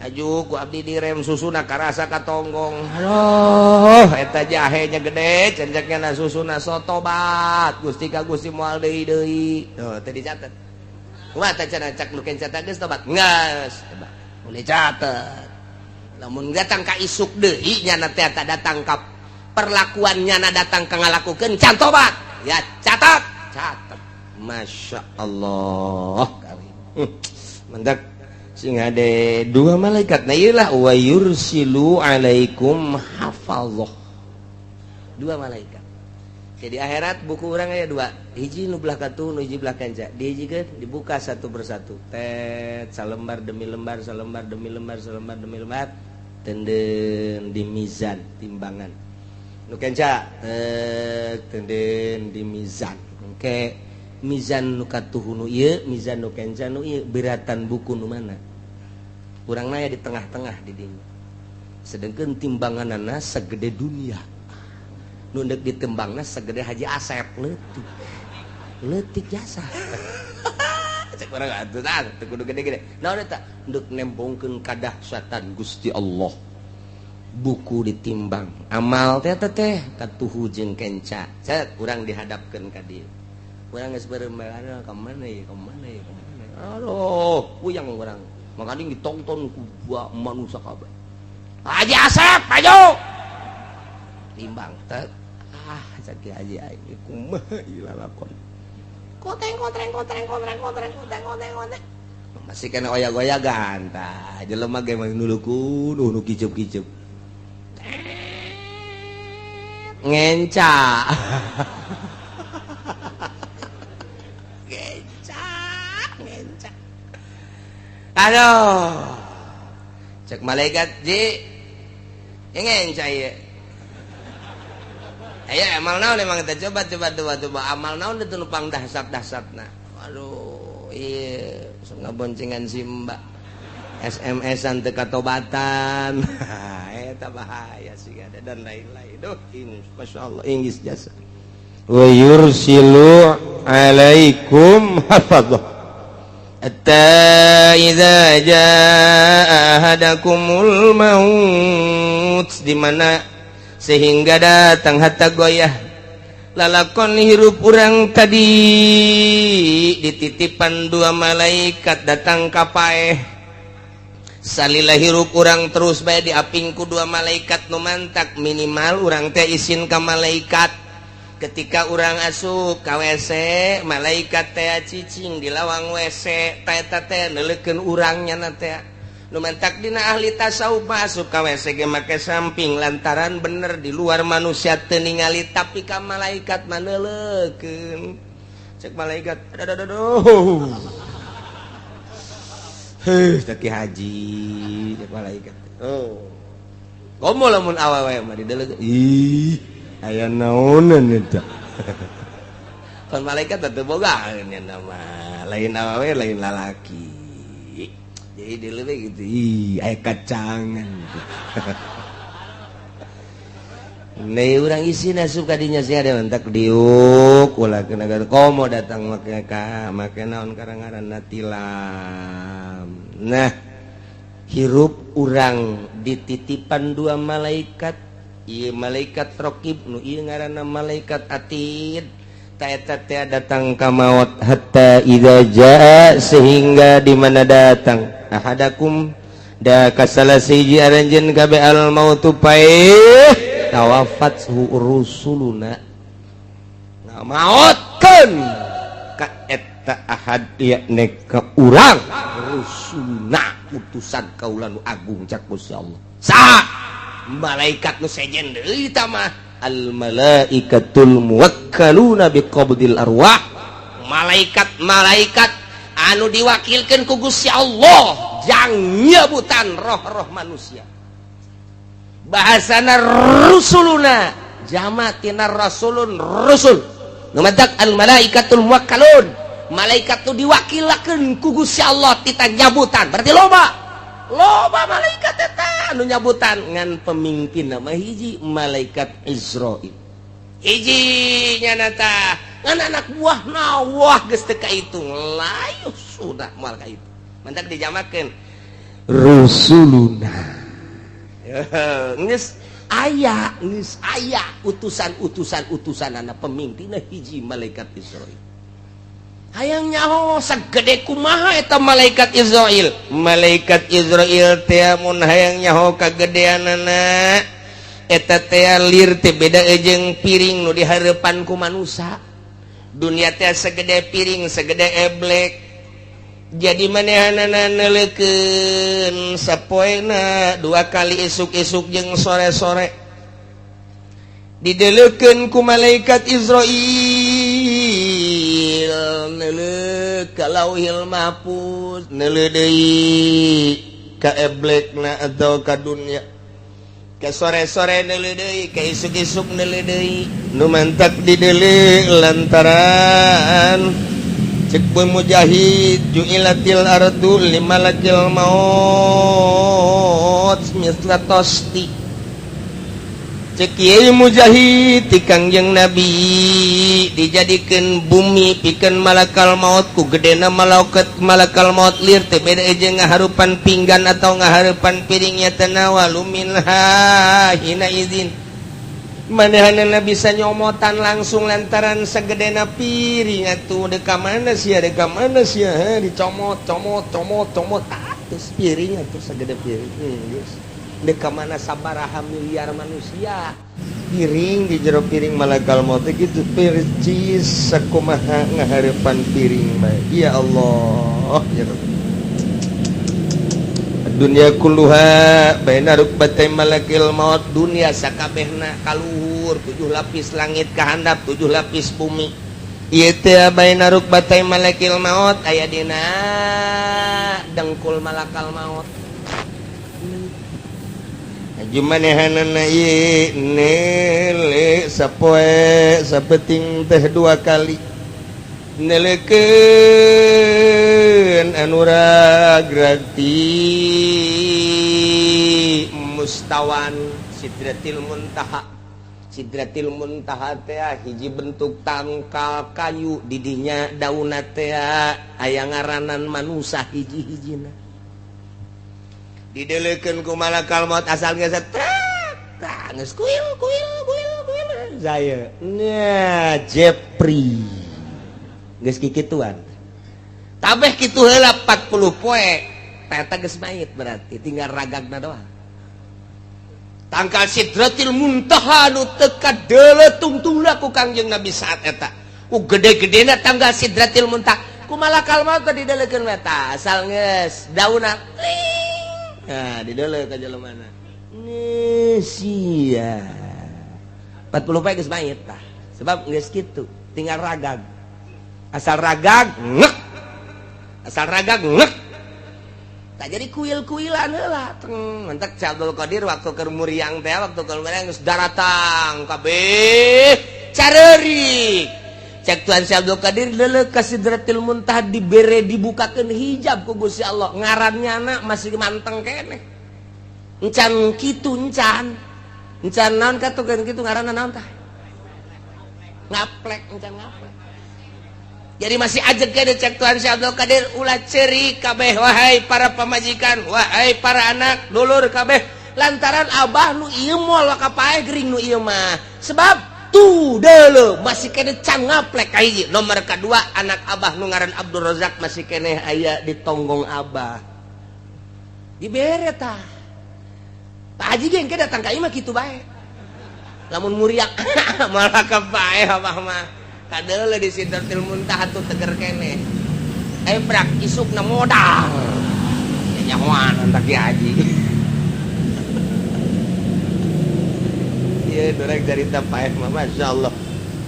aju ku abdi direm susuna karasa katonggong aduh eta jahenya gede cenjekna susuna sotobat Gusti ka Gusti moal deui tuh teu dicatet kumaha teh cenah cak nu kenca teh geus tobat geus coba boleh catet. Namun datang ka isuk deui nyana teh datang ka perlakuan nyana datang ka ngalakukeun can tobat ya catat Masya Allah mantap sing ade dua malaikat na ieulah wa yursilu alaikum hafadzah dua malaikat jadi akhirat buku urang aya dua hiji nu belah katuh nu hiji belah kanca dihijikeun dibuka satu persatu tet salembar demi lembar salembar demi lembar tenden di mizan timbangan nu kenca tenden di mizan engke mizan nu katuh nu ieu mizan nu kenca nu ieu beratan buku nu mana urang na aya di tengah-tengah di dinya sedangkan timbanganana segede dunia nu deuk ditembangna segede Haji Asep leutik jasa cek urang atuh tah teu kudu gede-gede naon eta deuk nembongkeun kadahsyatan Gusti Allah buku ditimbang amal teh katuhu jeung kenca cek urang dihadapkeun ka dieu urang geus bareng-bareng ka mana ya aduh puyang urang makanya ditonton ku manusia kabeh Haji Asep maju timbang teh cek Haji aing kumaha ieu lalakon koteng masih kena oyak-oyagan tah jelema ge mah nuluku nu kicep-kicep ngenca aduh cek malaikat ji ngenca ieu ayo amal naon emang kita coba amal naon itu numpang dahsat-dahsatna aduh iya sok ngaboncengan si mbak SMS-an teu katobatan eta bahaya sih ada dan lain-lain duh masyaallah inggis jasa wa yursilu alaikum hafadhah hatta idza jaa ahadakumul maut di mana sehingga datang hatta goyah lalakon hirup urang tadi dititipan dua malaikat datang ka paeh salila hirup urang terus bae diapingku dua malaikat nu mantak minimal urang teh izin ka malaikat ketika urang asup ka WC malaikat teh cicing di lawang WC eta teh neuleukeun urangnya na teh nu mantak dina ahli tasawuf masuk ka WC ge make samping lantaran bener di luar manusia teu ningali tapi ka malaikat mah neuleukeun cek malaikat aduh cek haji cek malaikat komo lamun awewe mah dideuleukeun ih aya naonan eta kan malaikat teu boga nya nama lain awewe lain lalaki jadi dia lebih gitu aya kacangan gitu. Nih urang isi asup kadinya sih ada mentak diuk ulah kena komo datang make naon karangaranna tilam nah hirup urang dititipan dua malaikat ieu malaikat raqib nu ieu ngaranna malaikat atid ta datang ka maut hatta idza jaa sehingga di mana datang ahadakum da kasalah siji aranjeun kabeh al mautu paeh tawafathu rusuluna ngamaotkeun ka eta ahad yakni ka urang rusuluna utusan kaula nu agung cak Gusti Allah saha malaikat nu sejen deui ta mah al malaikatul muwakkaluna biqabdil arwah malaikat anu diwakilkeun ku Gusti Allah jang nyebutan roh-roh manusia bahasana rusuluna jamatina rasulun rusul ngamadak al malaikatul muwakkalun malaikat tu diwakilakeun ku Gusti Allah tita nyabutan berarti loba malaikat eta anu nyabutan ngan pemimpin nama hiji malaikat Israil hiji nyana tah ngan anak buahna wah geus teu kahitung layu sudah moal ka itu mantak dijamakeun rusuluna geus aya utusan-utusan anak pemimpinna hiji malaikat Israil hayang nyaho sagede kumaha eta malaikat Israil teh mun hayang nyaho kagedeanana eta teh lir teh beda jeung piring nu dihareupan ku manusia dunia teh segede piring segede eblek jadi manehanana neuleukeun sapoena 2 kali isuk-isuk jeung sore-sore dideleukeun ku malaikat Israil neuleuh ka lauhil mahfuz neuleuh deui ka eblekna atau ka dunya ka sore-sore neuleuh deui ka isuk-isuk neuleuh deui nu mantak dideuleuh lantaran cek mujahid ju'ilatil ardu limalakil maut maut mithla tosti. Cek Kiai Mujahid ti Kangjeng Nabi dijadikeun bumi pikeun malakal maut ku gedena malakal maut lir teh beda jeung ngaharupan pinggan atau ngaharupan piringnya tanawa luminha hina izin. Manehana bisa nyomotan langsung lantaran sagedena piring atuh deka mana sia dicomot terus piring atuh sagede piring geus deka mana sabaraha miliar manusia piring di jero piring malakal maut gitu percis sakumaha ngahareupan piring mah ya Allah ya Rabbi. Dunia kulluha baina rukbatai malakil maut dunia sakabehna kaluhur 7 lapis langit kahandap 7 lapis bumi ieu teh baina rukbatai malakil maut aya dina dengkul malakal maut jumanehanana ieu nele sapoe sapeting teh 2 kali nelekeun anu ragrati mustawan sidratil muntaha teh hiji bentuk tangkal kayu didinya daunna teh aya ngaranan manusa hiji-hijina didelekeun ku malakal maut asal geus geus kuil saya nya Jepri geus kikituan tabeh kitu heula 40 poe eta geus mayit berarti tinggal ragagna doang tangkal sidratil muntaha nu teu kadeuleuh tungtungna ku Kangjeng Nabi saat eta ku gede-gedena tangkal sidratil muntaha ku malakal maut didelekeun eta asal geus daunna nah dideleuk ka jelemana sia 40 poe geus mayit tah sebab geus kitu tinggal ragag asal ragag ngek tak jadi kuil-kuilan heula mentek Abdul Qadir waktu keur muriang teh waktu keur muriang geus daratang kabeh careurik cek Tuan Abdul Qadir leuleuh ka Sidratil Muntaha dibere dibukakeun hijab ku Gusti Allah ngarannyana masih manteng keneh encan kitu encan naon katukeun kitu ngaranna naon tah ngaplek encan ngaplek. Jadi masih ajeg ke cek Tuhan Syekh Abdul Qadir ulah ceri kabeh wahai para pamajikan wahai para anak dulur kabeh lantaran abah nu ieu moal kapaeh gering nu ieu mah sebab tu deuleuh masih kene can ngaplek ka hiji nomor kadua anak abah nu ngaran Abdul Razak masih kene aya di tonggong abah dibere tah Pak Haji ge engke datang ka ieu mah kitu bae lamun muriak malah kapaeh abah mah kadeuleuh di Sidratil Muntaha tuh teger keneh ebrak isukna modal nyahoan antak Ki Haji ieu durek carita paeh mah masyaallah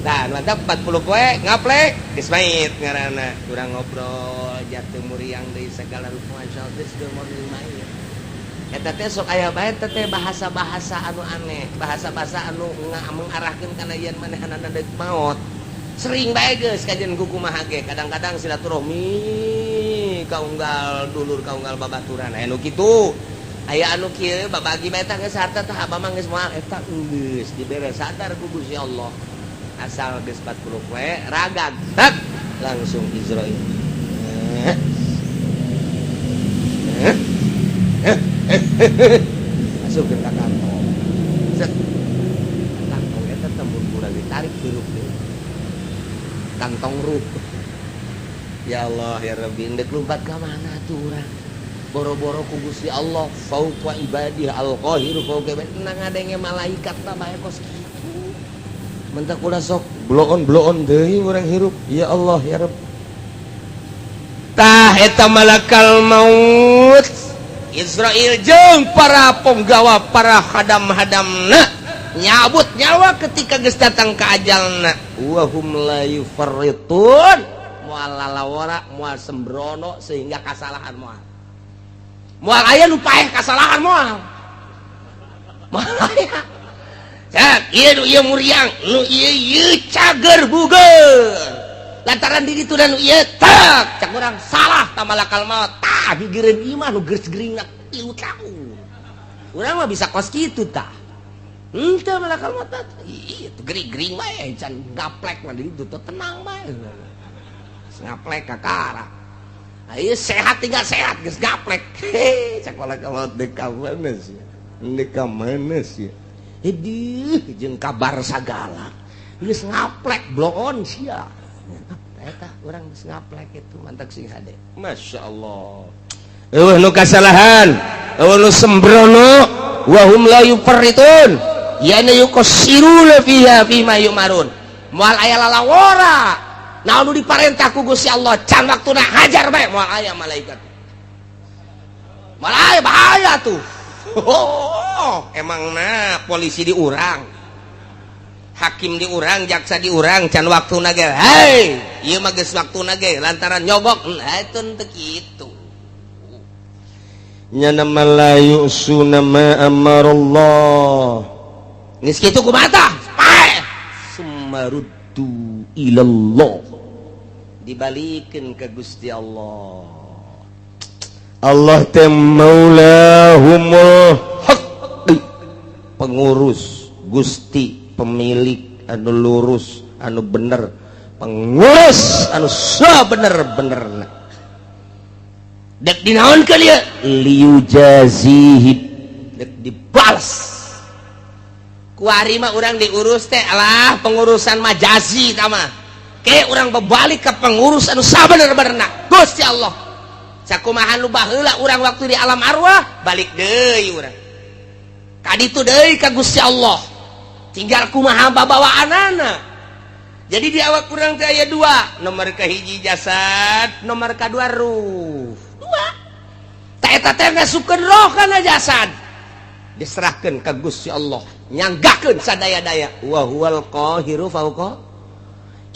tah mantap 40 poe ngaplek geus mait ngaranna urang ngobrol jatuh muriang deui segala rupa masyaallah geus geus mait eta teh sok aya bae teh bahasa-bahasa anu aneh bahasa-bahasa anu mengarahkeun kana yen manehanana deuk maut sering bae geus kajian kumaha ge kadang-kadang silaturahmi kaunggal dulur kaunggal babaturan anu kitu aya anu kieu babagi bae tah geus harta tah abah mah geus moal eta geus dibere sadar ku Gusti Allah asal geus 40 poe ragag tak langsung Israil masukkeun ka kantong set kantong eta tembur kurang ditarik hirup deui kantong ruh ya Allah ya Rabbi ndek lumpat ka mana tuh urang boro-boro ku Gusti Allah fauqa ibadihi al-qahir fauqa tenang ngadenge malaikat tah bae kos kitu mentak ulah sok bloon deui urang hirup ya Allah ya Rabb tah eta malakal maut Israel jeung para penggawa para hadam-hadamna nyabut nyawa ketika geus datang ka ajalna wa hum la yufarritun moal lalawara moal sembrono sehingga kasalahan moal aya nu paeh kasalahan moal aya cak ieu muriang nu ieu cager bugeun lantaran di ditu dan nu ieu tak cak urang salah ta malakal maut tah digireun imah nu geus geringat 3 tahun urang mah bisa kos kitu tah. Henteu malakal maut ieu teh gering-gering bae can gaplek mah di ditu tenang bae. Ngaplek kakara. Ayo sehat tinggal sehat geus gaplek. Cak malakal maut deuk ka mana sih? Deuk ka mana sih? Hidih jeung kabar sagala. Geus ngaplek bloon sia. Eta urang geus ngaplek itu mantak sing hade. Masyaallah. Eueuh nu kasalahan, eueuh nu sembrono wa hum la yufarritun. Yana yuqsiruna fiha bima yumarun. Moal aya lalawora. Naon nu diparentah ku Gusti Allah can waktuna hajar bae moal aya malaikat. Moal aya bahaya tuh. Oh, emangna polisi di urang. Hakim di urang, jaksa di urang can waktuna ge. Hei, ieu mah geus waktuna ge lantaran nyogok. Eta teu kitu. Nya nama la yusuna ma amarallah. Geus kitu kumaha tah? Sumaruddu ilallah. Dibalikeun ka Gusti Allah. Allah teh maulahumul haq. Pengurus, Gusti, pemilik anu lurus, anu bener, pengurus anu sabener-benerna. Dek dinaonkeun ieu? Liujazihim. Dek dibalas. Ku ari mah urang diurus teh alah pengurusan majazi tah mah. Ke urang bebalik ke pengurus anu sabener-benerna Gusti Allah. Sakumaha nu baheula urang waktu di alam arwah balik deui urang. Ka ditu deui ka Gusti Allah. Tinggal kumaha babawaanana. Jadi di awak urang teh aya dua, nomor kahiji jasad, nomor kadua ruh. Dua. Ta eta teh ngasupkeun roh kana jasad. Diserahkeun ka Gusti Allah, nyanggakeun sadaya-daya. Wa huwal qahiru fauqa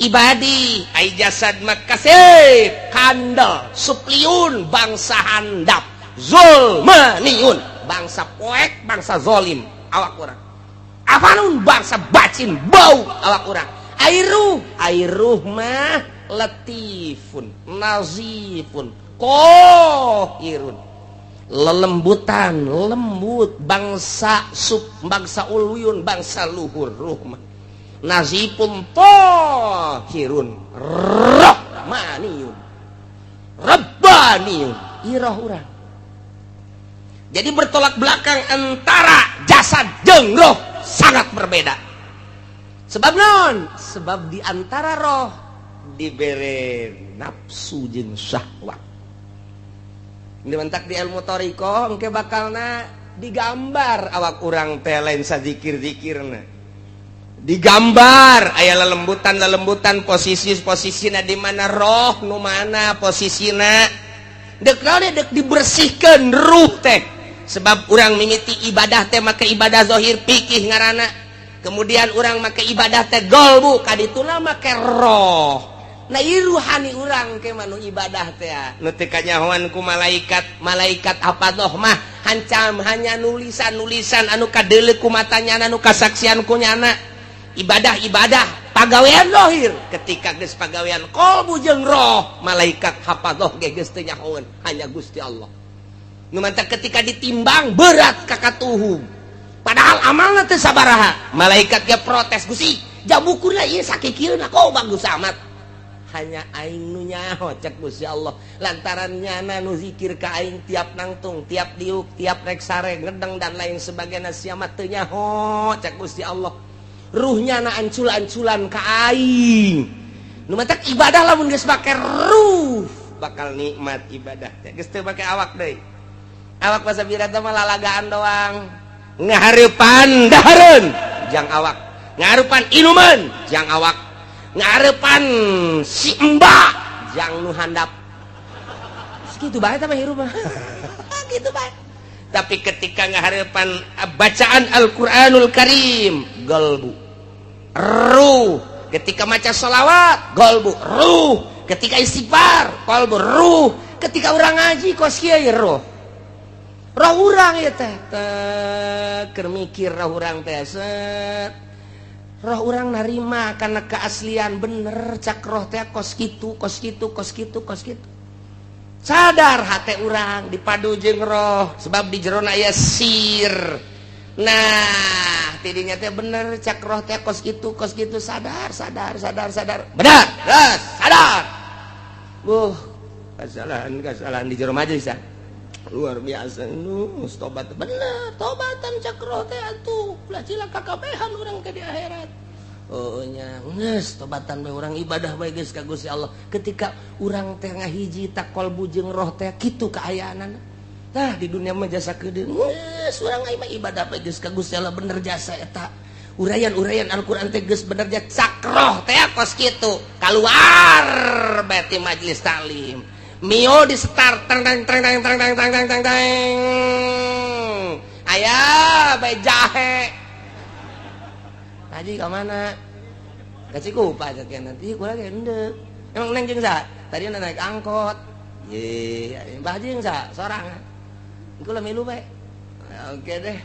ibadi. Ai jasad makasih kandel supliun bangsa handap zulmaniun bangsa poek bangsa zolim awak urang. Afanun bangsa bacin bau awak urang. Airuh mah latifun nazifun kohirun lelembutan lembut bangsa bangsa uluyun bangsa luhur ruh mah nazifun tohirun rahmaniyun rabbaniyun irah urang. Jadi bertolak belakang antara jasad jeung roh sangat berbeda. Sebab non, sebab di antara roh dibere nafsu jeung syahwat. Ini mentak di ilmu thariqah engke bakalna digambar awak urang teh lain sazikir-zikirna. Digambar aya lelembutan posisi-posisina di mana roh nu mana posisina. Dek naon dek dibersihkeun ruh teh. Sebab urang mimiti ibadah teh make ibadah zahir fikih ngaranna. Kemudian urang make ibadah teh qalbu kadituna make roh. Nah ieu ruhani urang ke manu ibadah teh nu teu kanyahoan ku malaikat hafadoh mah hancam hanya nulisan anu kadeuleu ku matanya anu kasaksian ku nyana. Ibadah pagawean zahir ketika geus pagawean qalbu jeung roh malaikat hafadoh ge geus teu nyahoeun hanya Gusti Allah. Nu mantap ketika ditimbang berat kakatuhum. Padahal amalna teu sabaraha. Malaikat ge protes, "Gusti, jabukurna ieu sakikieuna kok bagus amat." Hanya aing nu nyaho cek Gusti Allah. Lantaran nyana nu zikir ka aing tiap nangtung, tiap diuk, tiap rek sare, ngedeng dan lain sebagainya sia mah teu nyaho cek Gusti Allah. Ruhnya na ancul-anculan ka aing. Nu mantap ibadah lamun geus make ruh bakal nikmat ibadah teh. Geus teu make awak deui. Awak pasabira teh mah lalagaan doang. Ngahareupan dahareun jang awak. Ngahareupan inuman jang awak. Ngahareupan si embak jang nu handap. Segitu bae tah hirup mah. Gitu bae. Tapi ketika ngahareupan bacaan Al-Qur'anul Karim, qalbu, ruh. Ketika maca sholawat, qalbu, ruh. Ketika istighfar, qalbu, ruh. Ketika urang ngaji kos kieu ruh. Roh urang ieu teh keur mikir roh urang teh set. Roh urang narima kana keaslian bener cak roh teh kos kitu. sadar hati orang dipadu jeung roh sebab di jerona aya sir. Nah tidinya teh bener cak roh teh kos gitu sadar benar terus sadar kesalahan di jero majelis luar biasa tobat bener tobatan cak roh teh atuh ulah cilaka kabehan urang ke di akhirat. Oh nya geus tobatan bae urang ibadah bae geus ka Gusti Allah ketika urang teh ngahiji tak kolbu jeung roh teh kitu kaayaanana. Nah di dunia mah jasa kedeung geus urang mah ibadah bae geus ka Gusti Allah bener jasa eta. Urayan Al-Qur'an teh geus bener jasa cak roh teh kos kitu kaluar bae ti majelis taklim. Mio di start tang aya bae jahe. Haji ke mana? Ke Cikupa aja kan nanti gue lagi endek. Emang neng jeung sa? Tadi naik angkot. Ye, Mbah Haji jeung sa? Sorangan. Engko lah milu bae. Oke deh.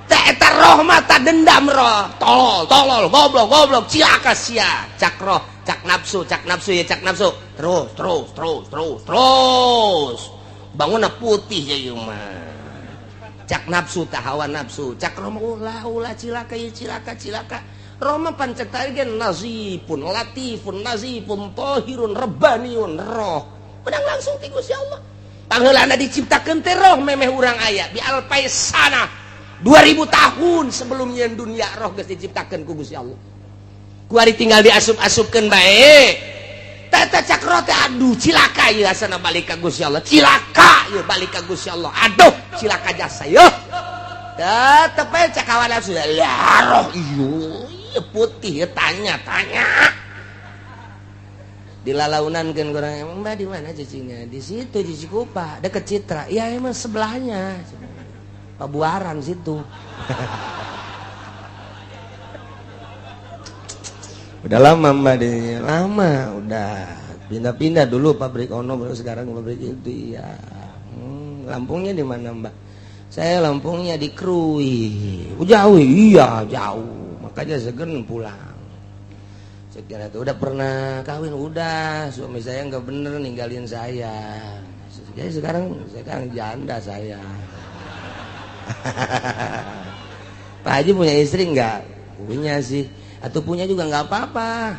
Teh eta roh mata dendam roh. Tolol, goblok, cilaka sia. Cak roh, cak nafsu ya cak nafsu. Terus. Bangunna putih ya ieu mah. Cak nafsu tah hawa nafsu, cak roh ulah cilaka ieu cilaka. Roh mah pancet tadi gen nazifun, latifun, nazifun, tahirun, rabbaniun roh. Pedang langsung ti Gusti Allah. Pangheulana diciptakeun teh roh memeh urang aya di alpaisana 2000 tahun sebelumnya dunia roh geus diciptakeun ku Gusti Allah. Ku ari tinggal diasup-asupkeun bae. Tata cakro teh aduh cilaka ieu asana balik ka Gusti Allah. Cilaka ieu balik ka Gusti Allah. Aduh cilaka jasa yeuh. Tetep we cakawana sudah roh ieu putih tanya. Dilalaunan kan orang emang Mbak di mana cicinya? Di situ di Cikupa, deket Citra. Ya emang sebelahnya. Pabuaran situ. Udah lama Mbak di lama udah pindah dulu pabrik ono baru sekarang pabrik itu ya. Lampungnya di mana Mbak? Saya Lampungnya di Krui. Jauh iya jauh. Makanya segen pulang. Saya kira itu udah pernah kawin udah suami saya nggak bener ninggalin saya. Jadi sekarang janda saya. Pak Haji punya istri nggak? Punya sih. Atau punya juga nggak apa-apa.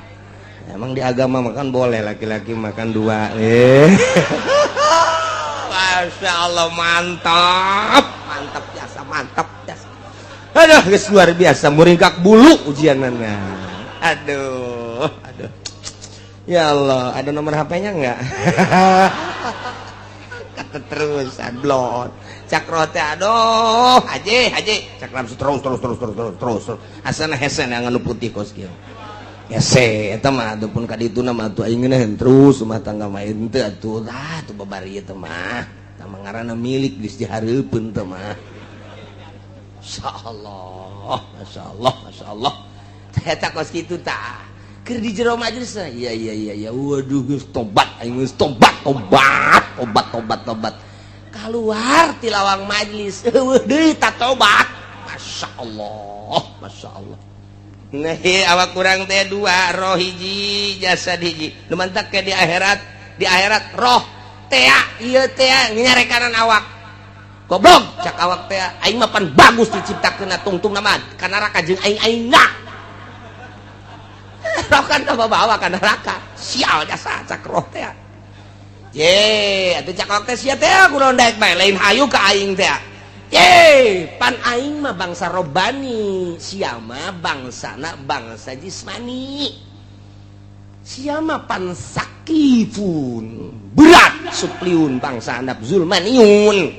Emang di agama makan boleh laki-laki makan 2. Masya Allah mantap jasa. Aduh guys luar biasa muringkak bulu ujianana. Aduh. Ya Allah ada nomor HP-nya nggak? Kata terus adlon. Cakrote aduh haji cak langsung terus asana hesen yang anu putih kos kieu hese eta mah adupun ka ditu mah atuh aing ngeunaheun terus rumah tangga mah henteu atuh tuh babari teh mah tah ngaranna milik geus dihareupeun teh mah masyaallah eta kos kitu tah keur di jero majelis iya waduh geus tobat aing geus tobat keluar ti lawang majlis deui tatobat masya Allah nah awak kurang teh 2 roh hiji jasad hiji nu mantak ke di akhirat roh teh ieu teh nyarekanan awak goblok cak awak teh aing mah pan bagus diciptakeunna tungtungna mah ka neraka jeung aing-aingna roh kan bawa ka neraka sial jasa cak roh teh ye atuh cak teh sia teh kunaon daek bae lain hayu ka aing teh ye pan aing mah bangsa robani sia mah bangsana bangsa jismani sia mah pan sakifun berat supliun bangsa andap zulmaniun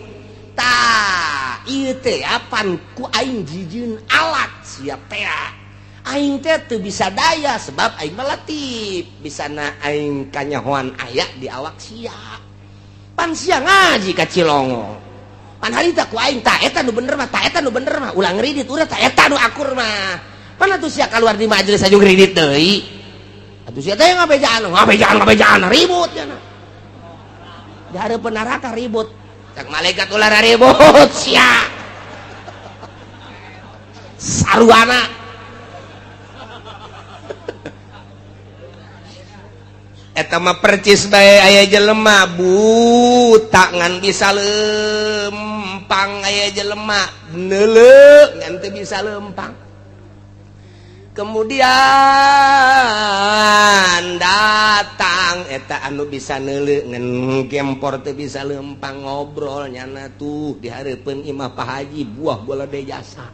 tah ieu teh pan ku aing jijieun alat sia teh aing teh teu bisa daya sebab aing melatih bisana aing kanyahoan aya di awak sia pan sia ngaji ka Cilongo pan harita ku aing tah eta nu bener mah ulang ngridit urang tah eta nu akur mah pan atuh sia keluar di majelis aju ngridit deui atuh sia teh ngabejaan ribut cenah di hareupeun neraka ribut cak malaikat ulah ribut sia mah percis bae aya jelema buta ngan bisa lempang aya jelema neuleuh ngan teu bisa lempang. Kemudian datang eta anu bisa neuleuh ngan gempor teu bisa lempang ngobrol nyana tuh di hareupeun imah Pak Haji buah bola de jasa.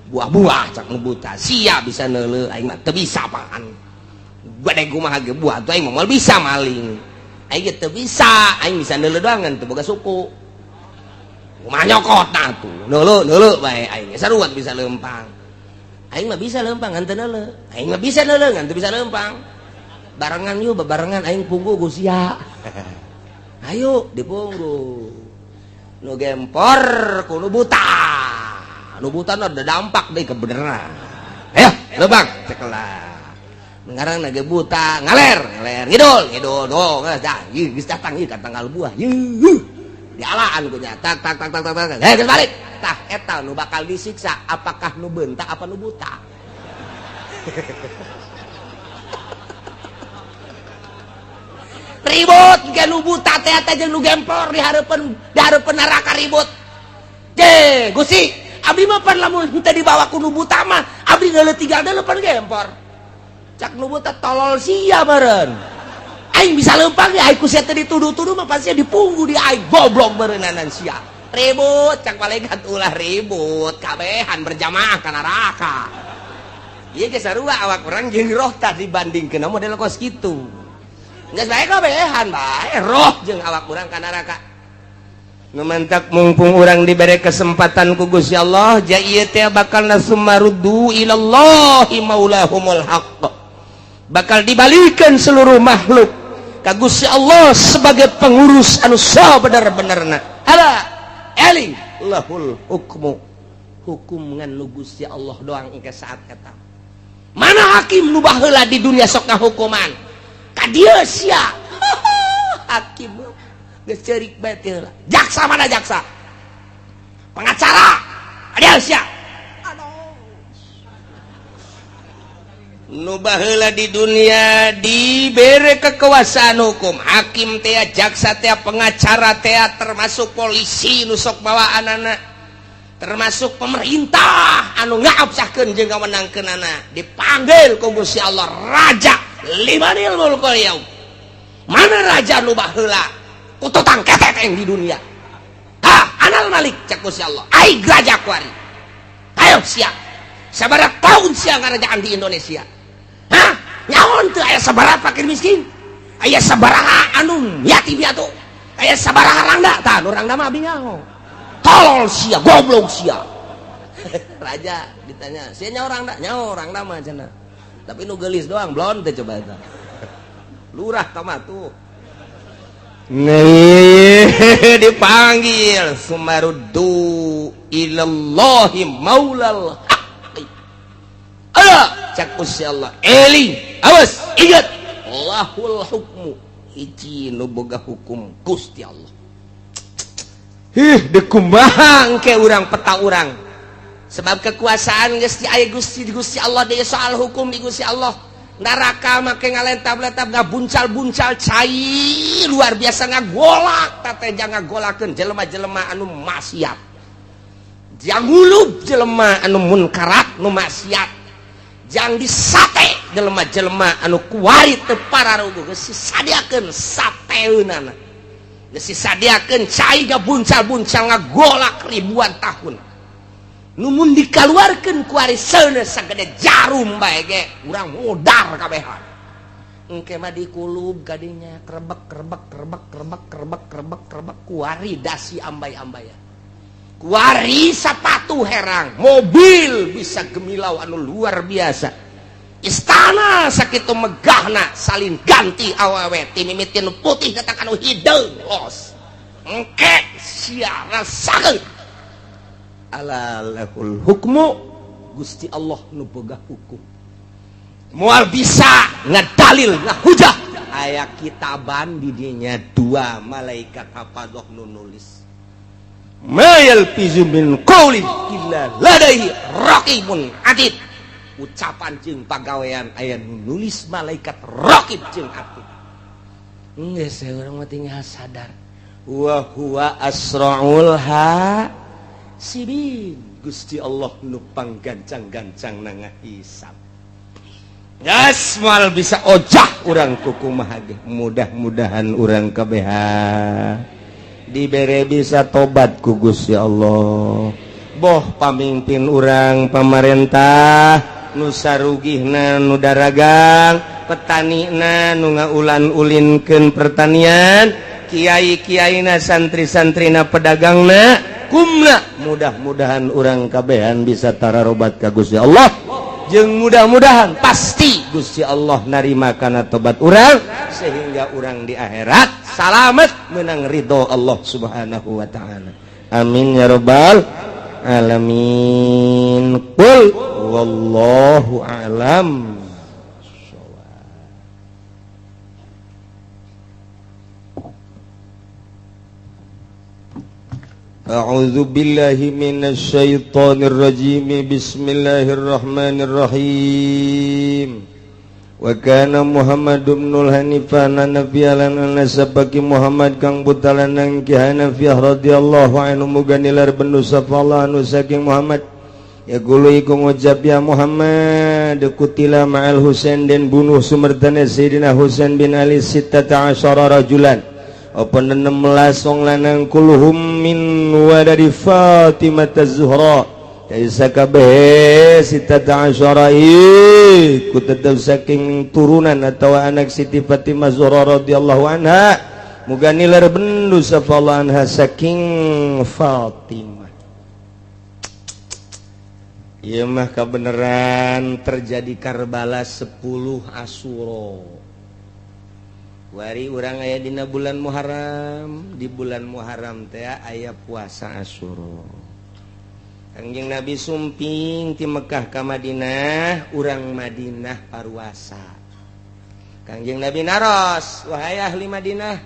Buah-buah cak nu buta sia bisa neuleuh aing mah teu bisa apaan. Badai kumaha ge buah tuh aing mah moal bisa maling. Aing ge teu bisa, aing bisa neuleuh doang ngan teu boga suku. Kumaha nyokotna tuh? Neuleuh bae aing saruat bisa lempang. Aing mah bisa lempang ngan teu neuleuh. Aing mah bisa neuleuh ngan teu bisa lempang. Barengan yuk bebarengan aing punggu ku sia. Ayo dipunggu. Nu gempor ku nu buta. Nu buta na ada dampak deui kebeneran. Ayo, lempang cekelah. Ngarang nage buta ngaler ngidul doh dah geus datang ieu ka tanggal buah dialaan ku nya tak geus balik tah eta nu bakal disiksa apakah nu beuntak apa nu buta. Ribut ge nu buta teh eta jeung nu gempor di hareupeun neraka ribut. Je Gusti abdi mah pan lamun teu dibawa ku nu buta mah abdi geuleuh tinggal deuleupan gempor. Cak nu buta tolol sia meureun. Aing bisa lempang ge aing ku sia teh dituduh-tuduh mah pasti dipunggu di aing goblok beureunanan sia. Ribut cak malaikat ulah ribut kabehan berjamaah ka neraka. Ieu ge sarua awak urang jeung roh tah dibandingkeun model kos kitu. Geus bae kabehan bae roh jeung awak urang ka neraka. Nu mantak mumpung urang dibere kesempatan ku Gusti Allah ja ieu teh bakal nasummaruddu ilallahi maulahumul haqq. Bakal dibalikan seluruh makhluk ka Gusti Allah sebagai pengurus anu sabener-benerna. Ala eling lahul hukmu hukum ngan nu Gusti Allah doang engke saat eta. Mana hakim nu baheula di dunia sok ngahukuman ka dieu sia. Hakim geus ceurik bae teh. Jaksa mana jaksa? Pengacara ada sia. Nu baheula di dunia dibere kekuasaan hukum hakim teh jaksa teh pengacara teh termasuk polisi nu sok bawaanana termasuk pemerintah anu ngaabsahkeun jeung ngawenangkeunana dipanggil ku Gusti Allah raja limanil mulkul yaum. Mana raja nu baheula kututang keteteng di dunia? Anal Malik cek Gusti Allah aing raja kuari. Ayo sia sabaraha tahun sia ngarajaan di Indonesia. Nyaon teu aya sabaraha fakir miskin, aya sabaraha anu yatim piatu, aya sabaraha rangda tah nu rangda mah abdi nyaho tolol sia goblok sia. Raja ditanya sia nyaho rangda mah cenah tapi nu geulis doang blon teh coba eta lurah tama tuh dipanggil sumaruddu ilallahi maulal haqqi. Ada cak Gusti Allah eling awas ingat lahul hukmu hiji nu boga hukum Gusti Allah. Dekumaha engke urang peta urang sebab kekuasaan geus di aya Gusti Allah deui soal hukum di Gusti Allah. Neraka make ngalentab-lentab ngabuncal-buncal cai luar biasa ngagolak teh jangan ngagolakeun jelema-jelema anu maksiat. Jang ngulub jelema anu munkarat nu maksiat. Jang disate jelema-jelema anu kuari teu pararugu geus disadiakeun sateunana. Geus disadiakeun cai ngabuncal-buncal ngagolak ribuan tahun. Nu mun dikaluarkeun ku ari seuneu sagede jarum bae ge urang modar kabehan. Engke mah dikulub gadinya krebek kuari dasi ambay-ambaya. Kuari sapatu herang, mobil bisa gemilau anu luar biasa. Istana sakitu megahna salin ganti awewe ti mimitin putih ketak anu hideung los. Engke sia rasakeun. Ala lahul hukmu Gusti Allah nu boga hukum. Moal bisa ngadalil ngahujah aya kitaban di dinya dua malaikat hafazoh nu nulis. Mayal pizu min qauli illa ladaihi raqibun atid. Ucapan jeung pagawean aya nu nulis malaikat raqib jeung atid. Geus urang mah tinggal sadar. Wa huwa asraul hasibin. Gusti Allah nu panggancang-gancang na ngahisab. Gas moal bisa ojah urang kukumaha ge. Mudah-mudahan urang kabeh dibere bisa tobat ku Gusti Allah. Boh pamimpin urang pamarentah nu sarugihna nu daragang, petanina nu ngaulan-ulinkeun pertanian, kiai-kiaina santri-santrina pedagangna, kumna mudah-mudahan urang kabehan bisa tararobat ka Gusti Allah. Jeung mudah-mudahan pasti Gusti Allah narima kana tobat urang sehingga urang di akhirat salamet menang ridho Allah Subhanahu wa taala. Amin ya rabbal alamin. Qul wallahu a'lam. A'udzu billahi minasy syaithanir rajim. Bismillahirrahmanirrahim. Wa kana Muhammadun ibnul Hanifan nabiyyan nasabaki Muhammad kang butalan nang Ki Hanafiyah radhiyallahu anhu muga nilar bendu safallah anu saking Muhammad ya gulu iku ngucap ya Muhammad kutila ma'al Husain den bunuh sumertana Sayyidina Husain bin Ali sittata asyara rajulan apa 16 wong lanang kulhum min wadari Fatimah az-Zuhra dari sakabeh sittata asyara ku tetep saking turunan atau anak Siti Fatimah Zuhra radhiyallahu anha muga nilar bendu safallah anha saking Fatimah. Ieu mah kabeneran terjadi Karbala 10 Asyura. Wari urang aya dina bulan Muharram, di bulan Muharram teh aya puasa Asyura. Kangjeng Nabi sumping ti Mekah ka Madinah, urang Madinah paruasa. Kangjeng Nabi naros, wahai ahli Madinah,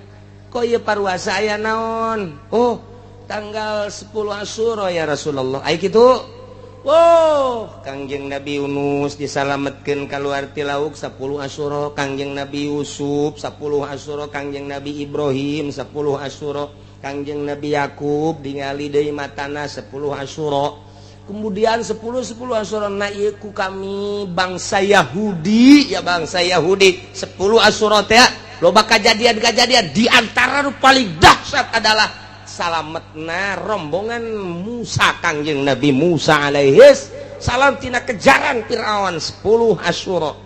kok ieu paruasa aya naon? Oh, tanggal 10 Asyura ya Rasulullah. Ai kitu. Wow, Kangjeng Nabi Yunus disalametkeun kaluar ti lauk 10 Asyura, Kangjeng Nabi Yusuf 10 Asyura, Kangjeng Nabi Ibrahim 10 Asyura, Kangjeng Nabi Yakub ningali deui matana 10 Asyura. Kemudian 10 Asyura na ieu ku kami bangsa Yahudi, ya bangsa Yahudi 10 Asyura teh loba kajadian-kajadian di antara nu paling dahsyat adalah salametna rombongan Musa, Kangjeng Nabi Musa alaihis salam tina kejaran Firaun 10 Asyura.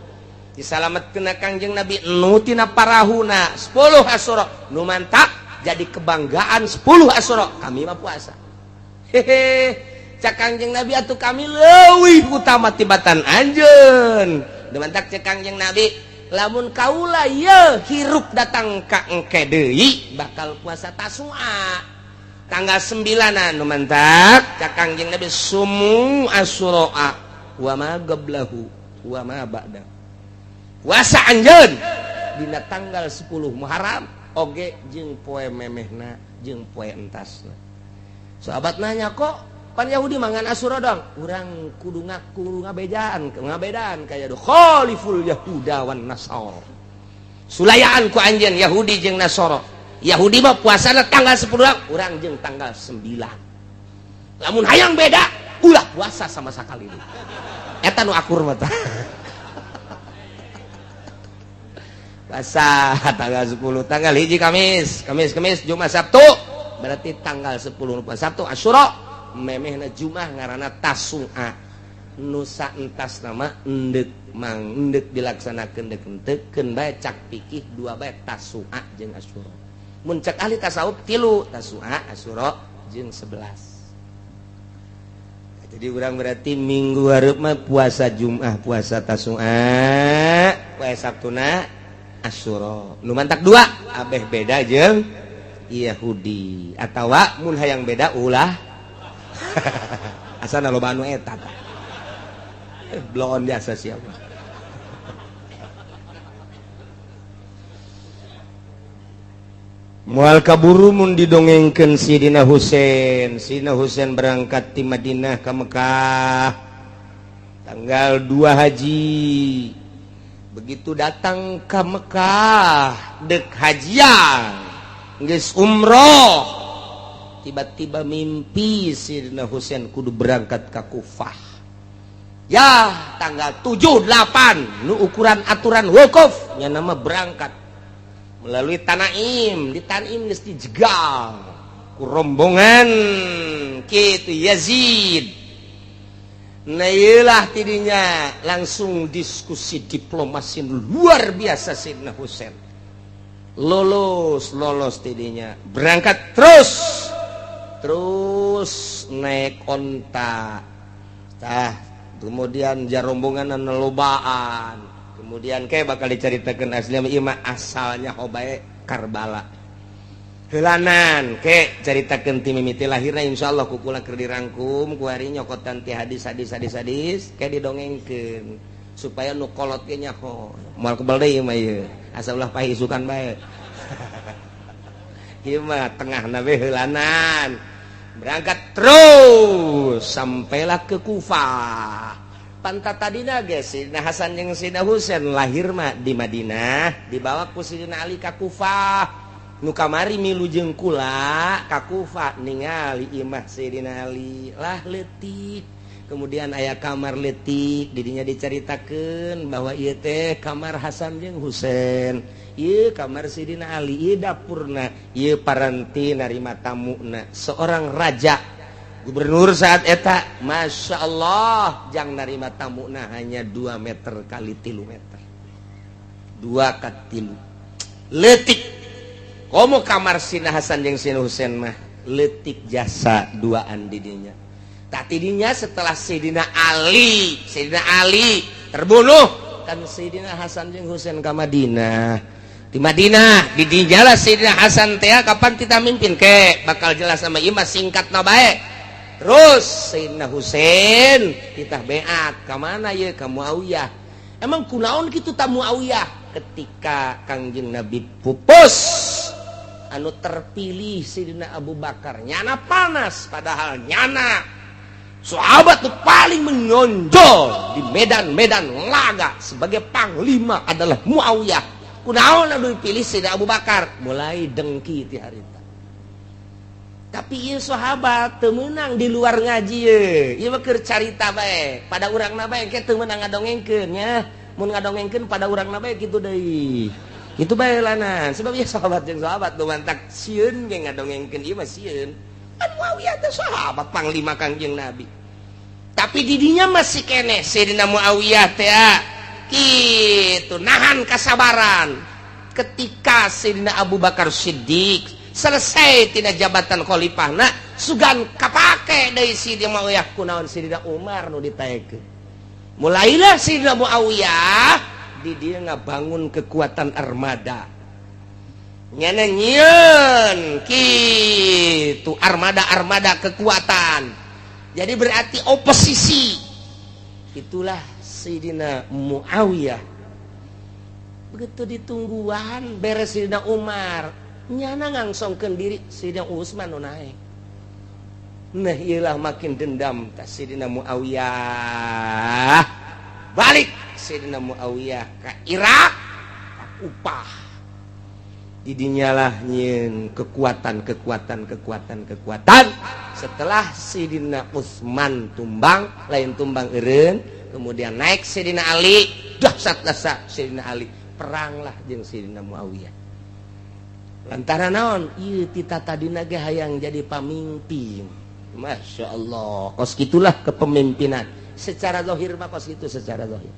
Disalametkeun Kangjeng Nabi nu tina parahuna 10 Asyura. Nu mantap jadi kebanggaan 10 Asyura kami mah puasa. Hehe, cak Kangjeng Nabi atuh kami leuwih utama tibatan anjeun. Nu mantap cak Kangjeng Nabi lamun kaula ye hirup datang ka engke deui bakal puasa Tasu'a tanggal 9 nu mantap cak Kangjeng Nabi sumu Asyura wa ma qablahu wa ma ba'da puasa anjeun dina tanggal 10 Muharram oge jeung poe memehna jeung poe entasna. Sahabat nanya kok pan Yahudi mangan Asyura dong, urang kudu ngabedaan kaya do khaliful yahuda wan nasara. Sulayaan ku anjeun Yahudi jeung Nasara. Yahudi mah puasana tanggal 10, urang jeung tanggal 9. Lamun hayang beda, ulah puasa sama sakali deui. Eta nu akur mah tah. Puasa tanggal 10, tanggal 1 Kamis, Jumat, Sabtu. Berarti tanggal 10 puasa Sabtu Asyura. Memehna Jumat ngaranna Tasu'a. Nusa entas nama endek mang endek dilaksanakeun deuk entekeun bae cak pikih 2 bae Tasu'a jeung Asyura. Mun cek ahli tasawuf 3 Tasu'a Asyura jeung 11. Jadi urang berarti minggu hareup mah puasa Jumat, puasa Tasu'a, poe Sabtuna Asyura. Nu mantak 2 abeh beda jeung Yahudi atawa mun hayang beda ulah asana loba anu eta tah. Bloon biasa siapa. Moal kaburu mun didongengkeun Sidina Husain. Sidina Husain berangkat ti Madinah ka Mekah tanggal 2 Haji. begitu datang ke Mekah dek hajian geus umroh, tiba-tiba mimpi Sayyidina Husain kudu berangkat ke Kufah. Ya tanggal 7-8 nu ukuran aturan wukuf nya nama berangkat melalui Tanaim. Di Tanaim geus dijegal ku rombongan kitu Yazid. Nah iyalah tidinya langsung diskusi diplomasi luar biasa Sayyidina Husain. Lolos tidinya berangkat terus naik onta. Kemudian jarombongan nelobaan. Kemudian kayak bakal diceritakan aslinya ima asalnya hobae Karbala. Helanan kayak ceritakan ti mimiti lahirna insyaallah kukula keur dirangkum ku hari nyokotan ti hadis kayak didongengkeun supaya nu kolot ge nyaho. Moal kebal deui mah ieu. Asa ulah pahisukan bae. Ieu mah tengahna we helanan. Berangkat terus sampailah ke Kufah. Pantat tadina geus Sayyidina Hasan jeung Sayyidina Husain lahir mah di Madinah, dibawa ku Sayyidina Ali ka Kufah. Nu kamari milu jeung kula ka Kufah ningali imah Sayyidina Ali lah leutik. Kemudian aya kamar leutik, didinya dicaritakeun bahwa ieu teh kamar Hasan jeung Husain. Ieu kamar Sayyidina Ali, ieu dapurna, ieu paranti narima tamuna. Seorang raja gubernur saat eta, Masya Allah, jang narima tamuna hanya 2 meter kali 3 meter. 2 ka 3. Leutik. Komo kamar Sayyidina Hasan jeung Sayyidina Husain mah leutik jasa duaan didinya. Tak tidinya setelah Sayyidina Ali terbunuh kan Sayyidina Hasan jeung Husain ka Madinah. Di Madinah didinya lah Sayyidina Hasan teh kapan kita mimpin ke bakal jelas sama ieu mah singkatna bae. Terus Sayyidina Husain kita beat ka mana ye ka Muawiyah. Emang kunaon kitu ta Muawiyah? Ketika Kangjeng Nabi pupus anu terpilih Sayyidina Abu Bakar nyana panas padahal nyana sahabat tu paling menonjol di medan-medan laga sebagai panglima adalah Muawiyah. Kunaon anu dipilih Sayyidina Abu Bakar mulai dengki ti harita. Tapi ieu sahabat teu meunang di luar ngaji ye. Ieu mah keur carita bae. Pada urangna bae ke teu meunang ngadongengkeun nya. Mun ngadongengkeun pada urangna bae kitu deui. Itu bae lanan. Sebab ieu sahabat jeung sahabat nu mantak sieun ge ngadongengkeun ieu mah sieun. Kan Muawiyah teh sahabat panglima Kangjeng Nabi. Tapi didinya masih keneh Sayyidina Muawiyah teh kitu nahan kasabaran ketika Sayyidina Abu Bakar Siddiq selesai tina jabatan khalifahna sugan kapake deui Sayyidina Muawiyah kunaon Sayyidina Umar nu ditaekeun. Mulailah Sayyidina Muawiyah di dieu ngabangun kekuatan armada. Nyana nyieun kitu armada kekuatan. Jadi berarti oposisi. Itulah Sayyidina Muawiyah. Begitu ditungguan beres Sayyidina Umar nyana ngangsongkeun diri Sayyidina Utsman nu naik. Nah iyalah makin dendam ta Sayyidina Muawiyah. Balik Sayyidina Muawiyah ka Irak ka Kufah. Didinyalah nyieun kekuatan. Setelah Sayyidina Utsman tumbang, lain tumbang eureun, kemudian naik Sayyidina Ali, dahsyat Sayyidina Ali, peranglah jeung Sayyidina Muawiyah. Lantaran naon? Ieu tita tadina ge hayang jadi pamimpin. Masya Allah, kos gitulah kepemimpinan. Secara zahir mah kos gitu secara zahir.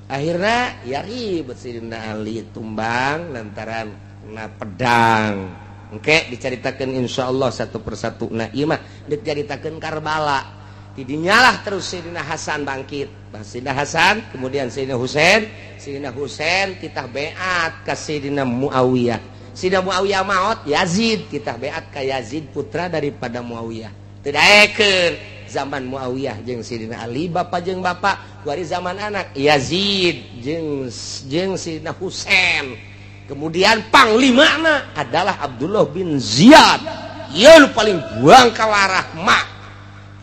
Akhirnya ya ribet Sayyidina Ali tumbang lantaran kena pedang. Engke diceritakeun insyaallah satu persatu. Nah ieu mah diceritakeun Karbala. Didinyalah terus Sayyidina Hasan bangkit. Sayyidina Hasan, kemudian Sayyidina Husain. Sayyidina Husain kita beat ke Sayyidina Muawiyah. Sayyidina Muawiyah maut, Yazid kita beat ke Yazid putra daripada Muawiyah. Teu daekeun zaman Muawiyah jeung Sayyidina Ali bapa jeung bapa, kuari zaman anak Yazid jeung Sayyidina Husain. Kemudian panglimana adalah Abdullah bin Ziyad. Ieu paling buang kawarah mak.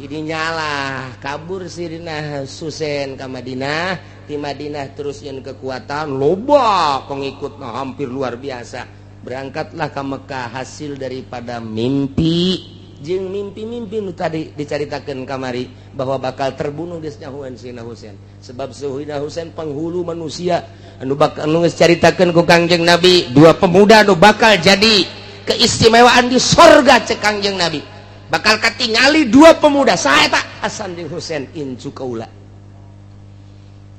ini nyalah kabur Sayyidina Husain ke Madinah. Di Madinah terus yang kekuatan loba pengikutnya hampir luar biasa. Berangkatlah ke Mekah hasil daripada mimpi jeung mimpi-mimpi nu tadi dicaritakeun kamari bahwa bakal terbunuh geus nyahoan Sayyidina Husain. Sebab Sayyidina Husain penghulu manusia anu bakal anu geus caritakeun ku Kangjeng Nabi, dua pemuda anu bakal jadi keistimewaan di sorga cek Kangjeng Nabi. Bakal katingali dua pemuda saha eta Hasan jeung Husain incu kaula.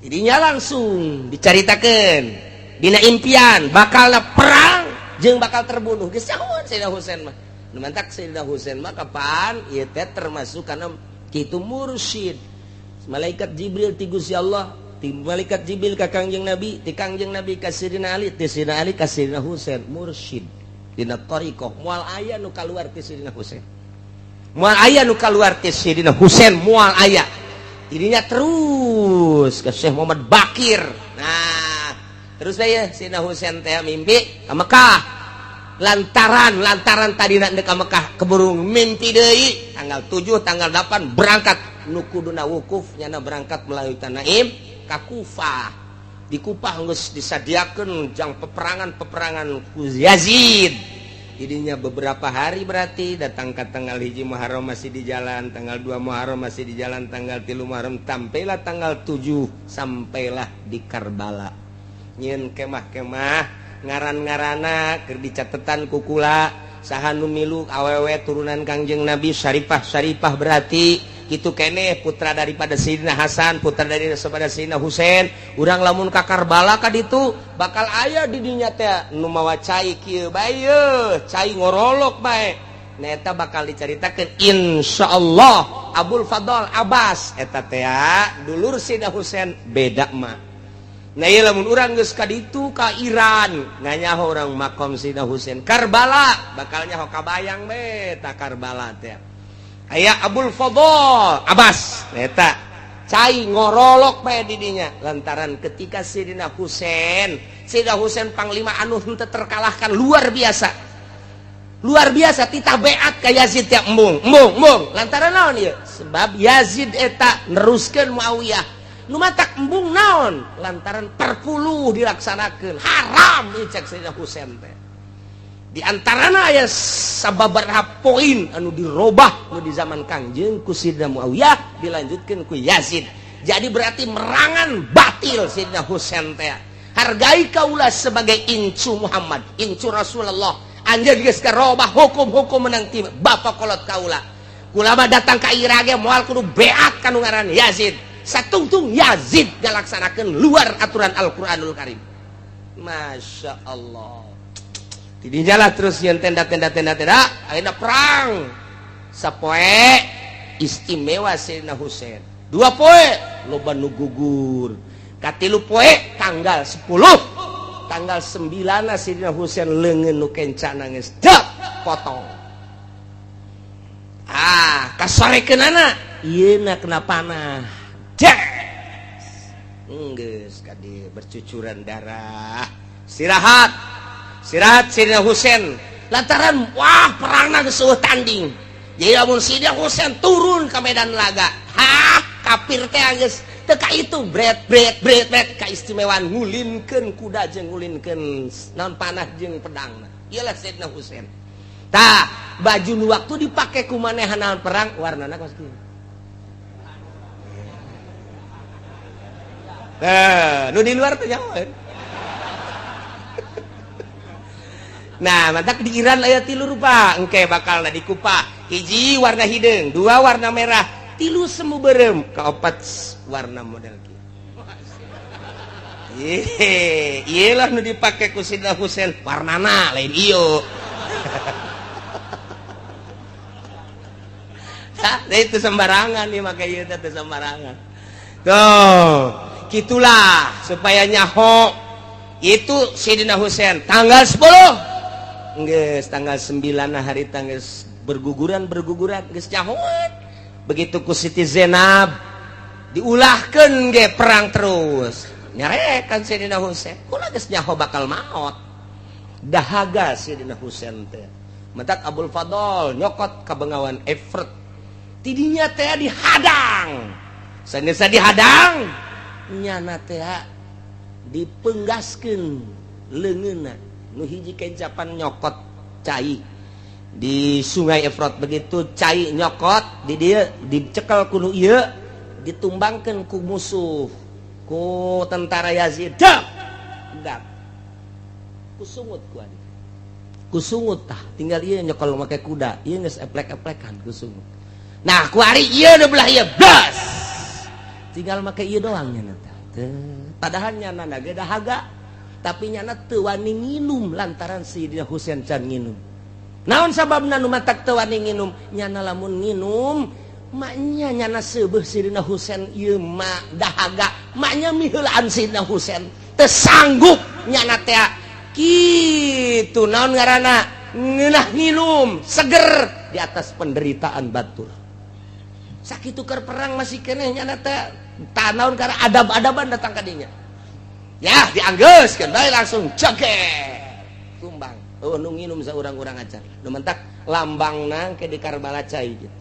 Jadinya langsung dicaritakeun dina impian bakalna perang jeung bakal terbunuh geus nyahoan Sayyidina Husain mah. Nu mantak Sayyidina Husain mah kapan ieu teh termasuk kana kitu mursyid. Malaikat Jibril ti Gusti Allah, ti malaikat Jibril ka Kangjeng Nabi, ti Kangjeng Nabi ka Sayyidina Ali, ti Sayyidina Ali ka Sayyidina Husain mursyid dina thariqah. Moal aya nu kaluar ti Sayyidina Husain. Moal aya nu kaluar ti Sayyidina Husain moal aya. Ininya terus ke Syekh Muhammad Bakir. Nah, terus saya Sayyidina Husain teh mimpi ka Mekah. Lantaran tadi nak ka Mekah keburu mimpi deui tanggal 7 tanggal 8 berangkat nu kuduna wukuf nyana berangkat melalui Tanaim ka Kufah. Di Kufah geus disadiakeun jang peperangan ku Yazid. Jadinya beberapa hari berarti datang ke tanggal 1 Muharram masih di jalan, tanggal 2 Muharram masih di jalan, tanggal 3 Muharram sampailah tanggal 7 sampailah di Karbala. Nyeun kemah-kemah ngaran-ngarana keur dicatetan ku kula saha nu milu awewe turunan Kangjeng Nabi syarifah berarti kitu keneh putra daripada Sayyidina Hasan, putra daripada Sayyidina Husain. Urang lamun ka Karbala ka ditu bakal aya di dinya teh nu mawa cai kieu bae cai ngorolok bae. Nah eta bakal dicaritakeun insyaallah Abul Fadl Abbas eta teh dulur Sayyidina Husain beda mah. Nah ieu lamun urang geus ka ditu ka Iran nganyaho urang makom Sayyidina Husain Karbala bakal nyaho kabayang bae ta Karbala teh. Aya Abul Fadl Abbas eta cai ngorolok bae di dinya lantaran ketika Sayyidina Husain panglima anu henteu terkalahkan luar biasa titah beat ka Yazid teh embung lantaran naon ieu sebab Yazid eta neruskeun Muawiyah nu matak embung naon lantaran perpuluh dilaksanakeun haram ieu cek Sayyidina Husain teh. Di antarana aya sababaraha poin anu dirobah nu di zaman Kangjeng ku Sayyidina Muawiyah dilanjutkeun ku Yazid. Jadi berarti merangan batil Sayyidina Husain teh. Hargai kaula sebagai incu Muhammad, incu Rasulullah. Anjeun geus karobah hukum-hukum menang ti bapa kolot kaula. Kula mah datang ka Irak ge moal kudu beat kanu ngaran Yazid. Satungtung Yazid ngalaksanakeun luar aturan Al-Qur'anul Karim. Masya Allah. Jadi jalan terus yang tenda akhirnya perang sapoe istimewa Sayyidina Husain 2 poe loba nu gugur katilu poe tanggal 10 tanggal 9 Sayyidina Husain leungeun nu kencana geus potong kasorekeunana ieuna kenapana geus kadi bercucuran darah istirahat Sayyidina Husain lantaran wah perangna geus eueuh tanding. Jadi lamun Sayyidina Husain turun ke medan laga, kafir teh geus teu ka itu bret kaistimewaan ngulinkeun kuda jeung ngulinkeun naon panah jeung pedangna. Iyalah Sayyidina Husain. Tah, baju nu waktu dipake ku manehan perang warnana kos kieu. Nu di luar teh nyaho. Nah, mantak di Iran aya 3 rupa engke bakalna di Kupah. 1 warna hideung, 2 warna merah, 3 semu beureum, kaopat warna model kieu. Iyalah nu dipake ku Sayyidina Husain warnana lain ieu. Nah, itu sembarangan nih make ieu teh sembarangan. Tuh, gitulah supaya nyaho itu Sayyidina Husain tanggal 10 geus tanggal 9 hari tanggal berguguran geus nyahoan begitu ku Siti Zainab diulahkeun ge perang terus nyarekan Sayyidina Husain kula geus nyaho bakal maot dahaga Sayyidina Husain teh mentak Abul Fadl nyokot ka Bengawan Efrat tidinya teh dihadang sanes dihadang nyana teh dipenggaskeun leungeunna nu hiji kencapan nyokot cai di Sungai Efrat begitu cai nyokot di dia dicekel ku nu ieu ditumbangkeun ku musuh ku tentara Yazid dak kusungut ku adi kusungut tah tinggal ieu nyokol make kuda ieu geus eplek-eplekan kusungut nah ku ari ieu da belah ieu blas tinggal make ieu doang nyana teh padahal nyana ge dahaga tapi nyana teu wani nginum lantaran Sayyidina Husain can nginum naon sababna nu matak teu wani nginum nyana lamun nginum maknya nyana seubeuh Sayyidina Husain ieu mak dahaga maknya miheulaan Sayyidina Husain teu sanggup nyana teh kitu naon ngaranna ngeunah nginum seger di atas penderitaan batur sakitu keur perang masih keneh nyana teh tanaon karena adab-adaban datang ka dinya ya dianggeuskeun bae langsung ceger tumbang nu nginum saurang-urang acan nu mentak lambangna ke di Karbala cai gitu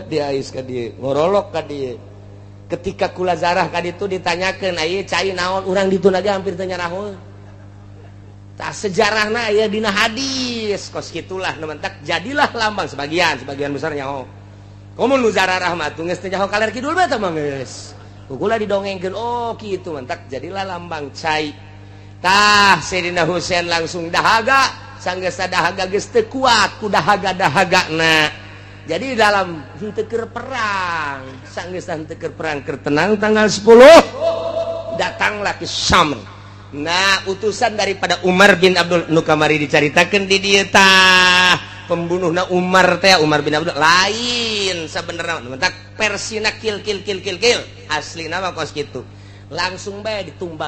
diais ka dieu ngorolok ka dieu ketika kula zarah ka ditu ditanyakeun aya cai naon urang ditu lagi hampir teu nyarahoeun tah sejarahna aya dina hadis kos kitulah nu mentak jadilah lambang sebagian besar nyaho komun nu zarah mah teu geus teu nyaho kaler kidul mah tah mah geus kula didongengkeun oh kitu mentak jadilah lambang cai tah Sayyidina Husain langsung dahaga sanggeus dahaga geus teu kuat ku dahaga-dahagana jadi dalam henteu keur perang sanggeus henteu keur perang keur tenang tanggal 10 datanglah ke Syam. Nah utusan daripada Umar bin Abdul nu kamari dicaritakeun di dieu tah pembunuhna Umar teh Umar bin Abdul lain sabenerna mentak persina kil aslina mah kos kitu langsung bae ditumbang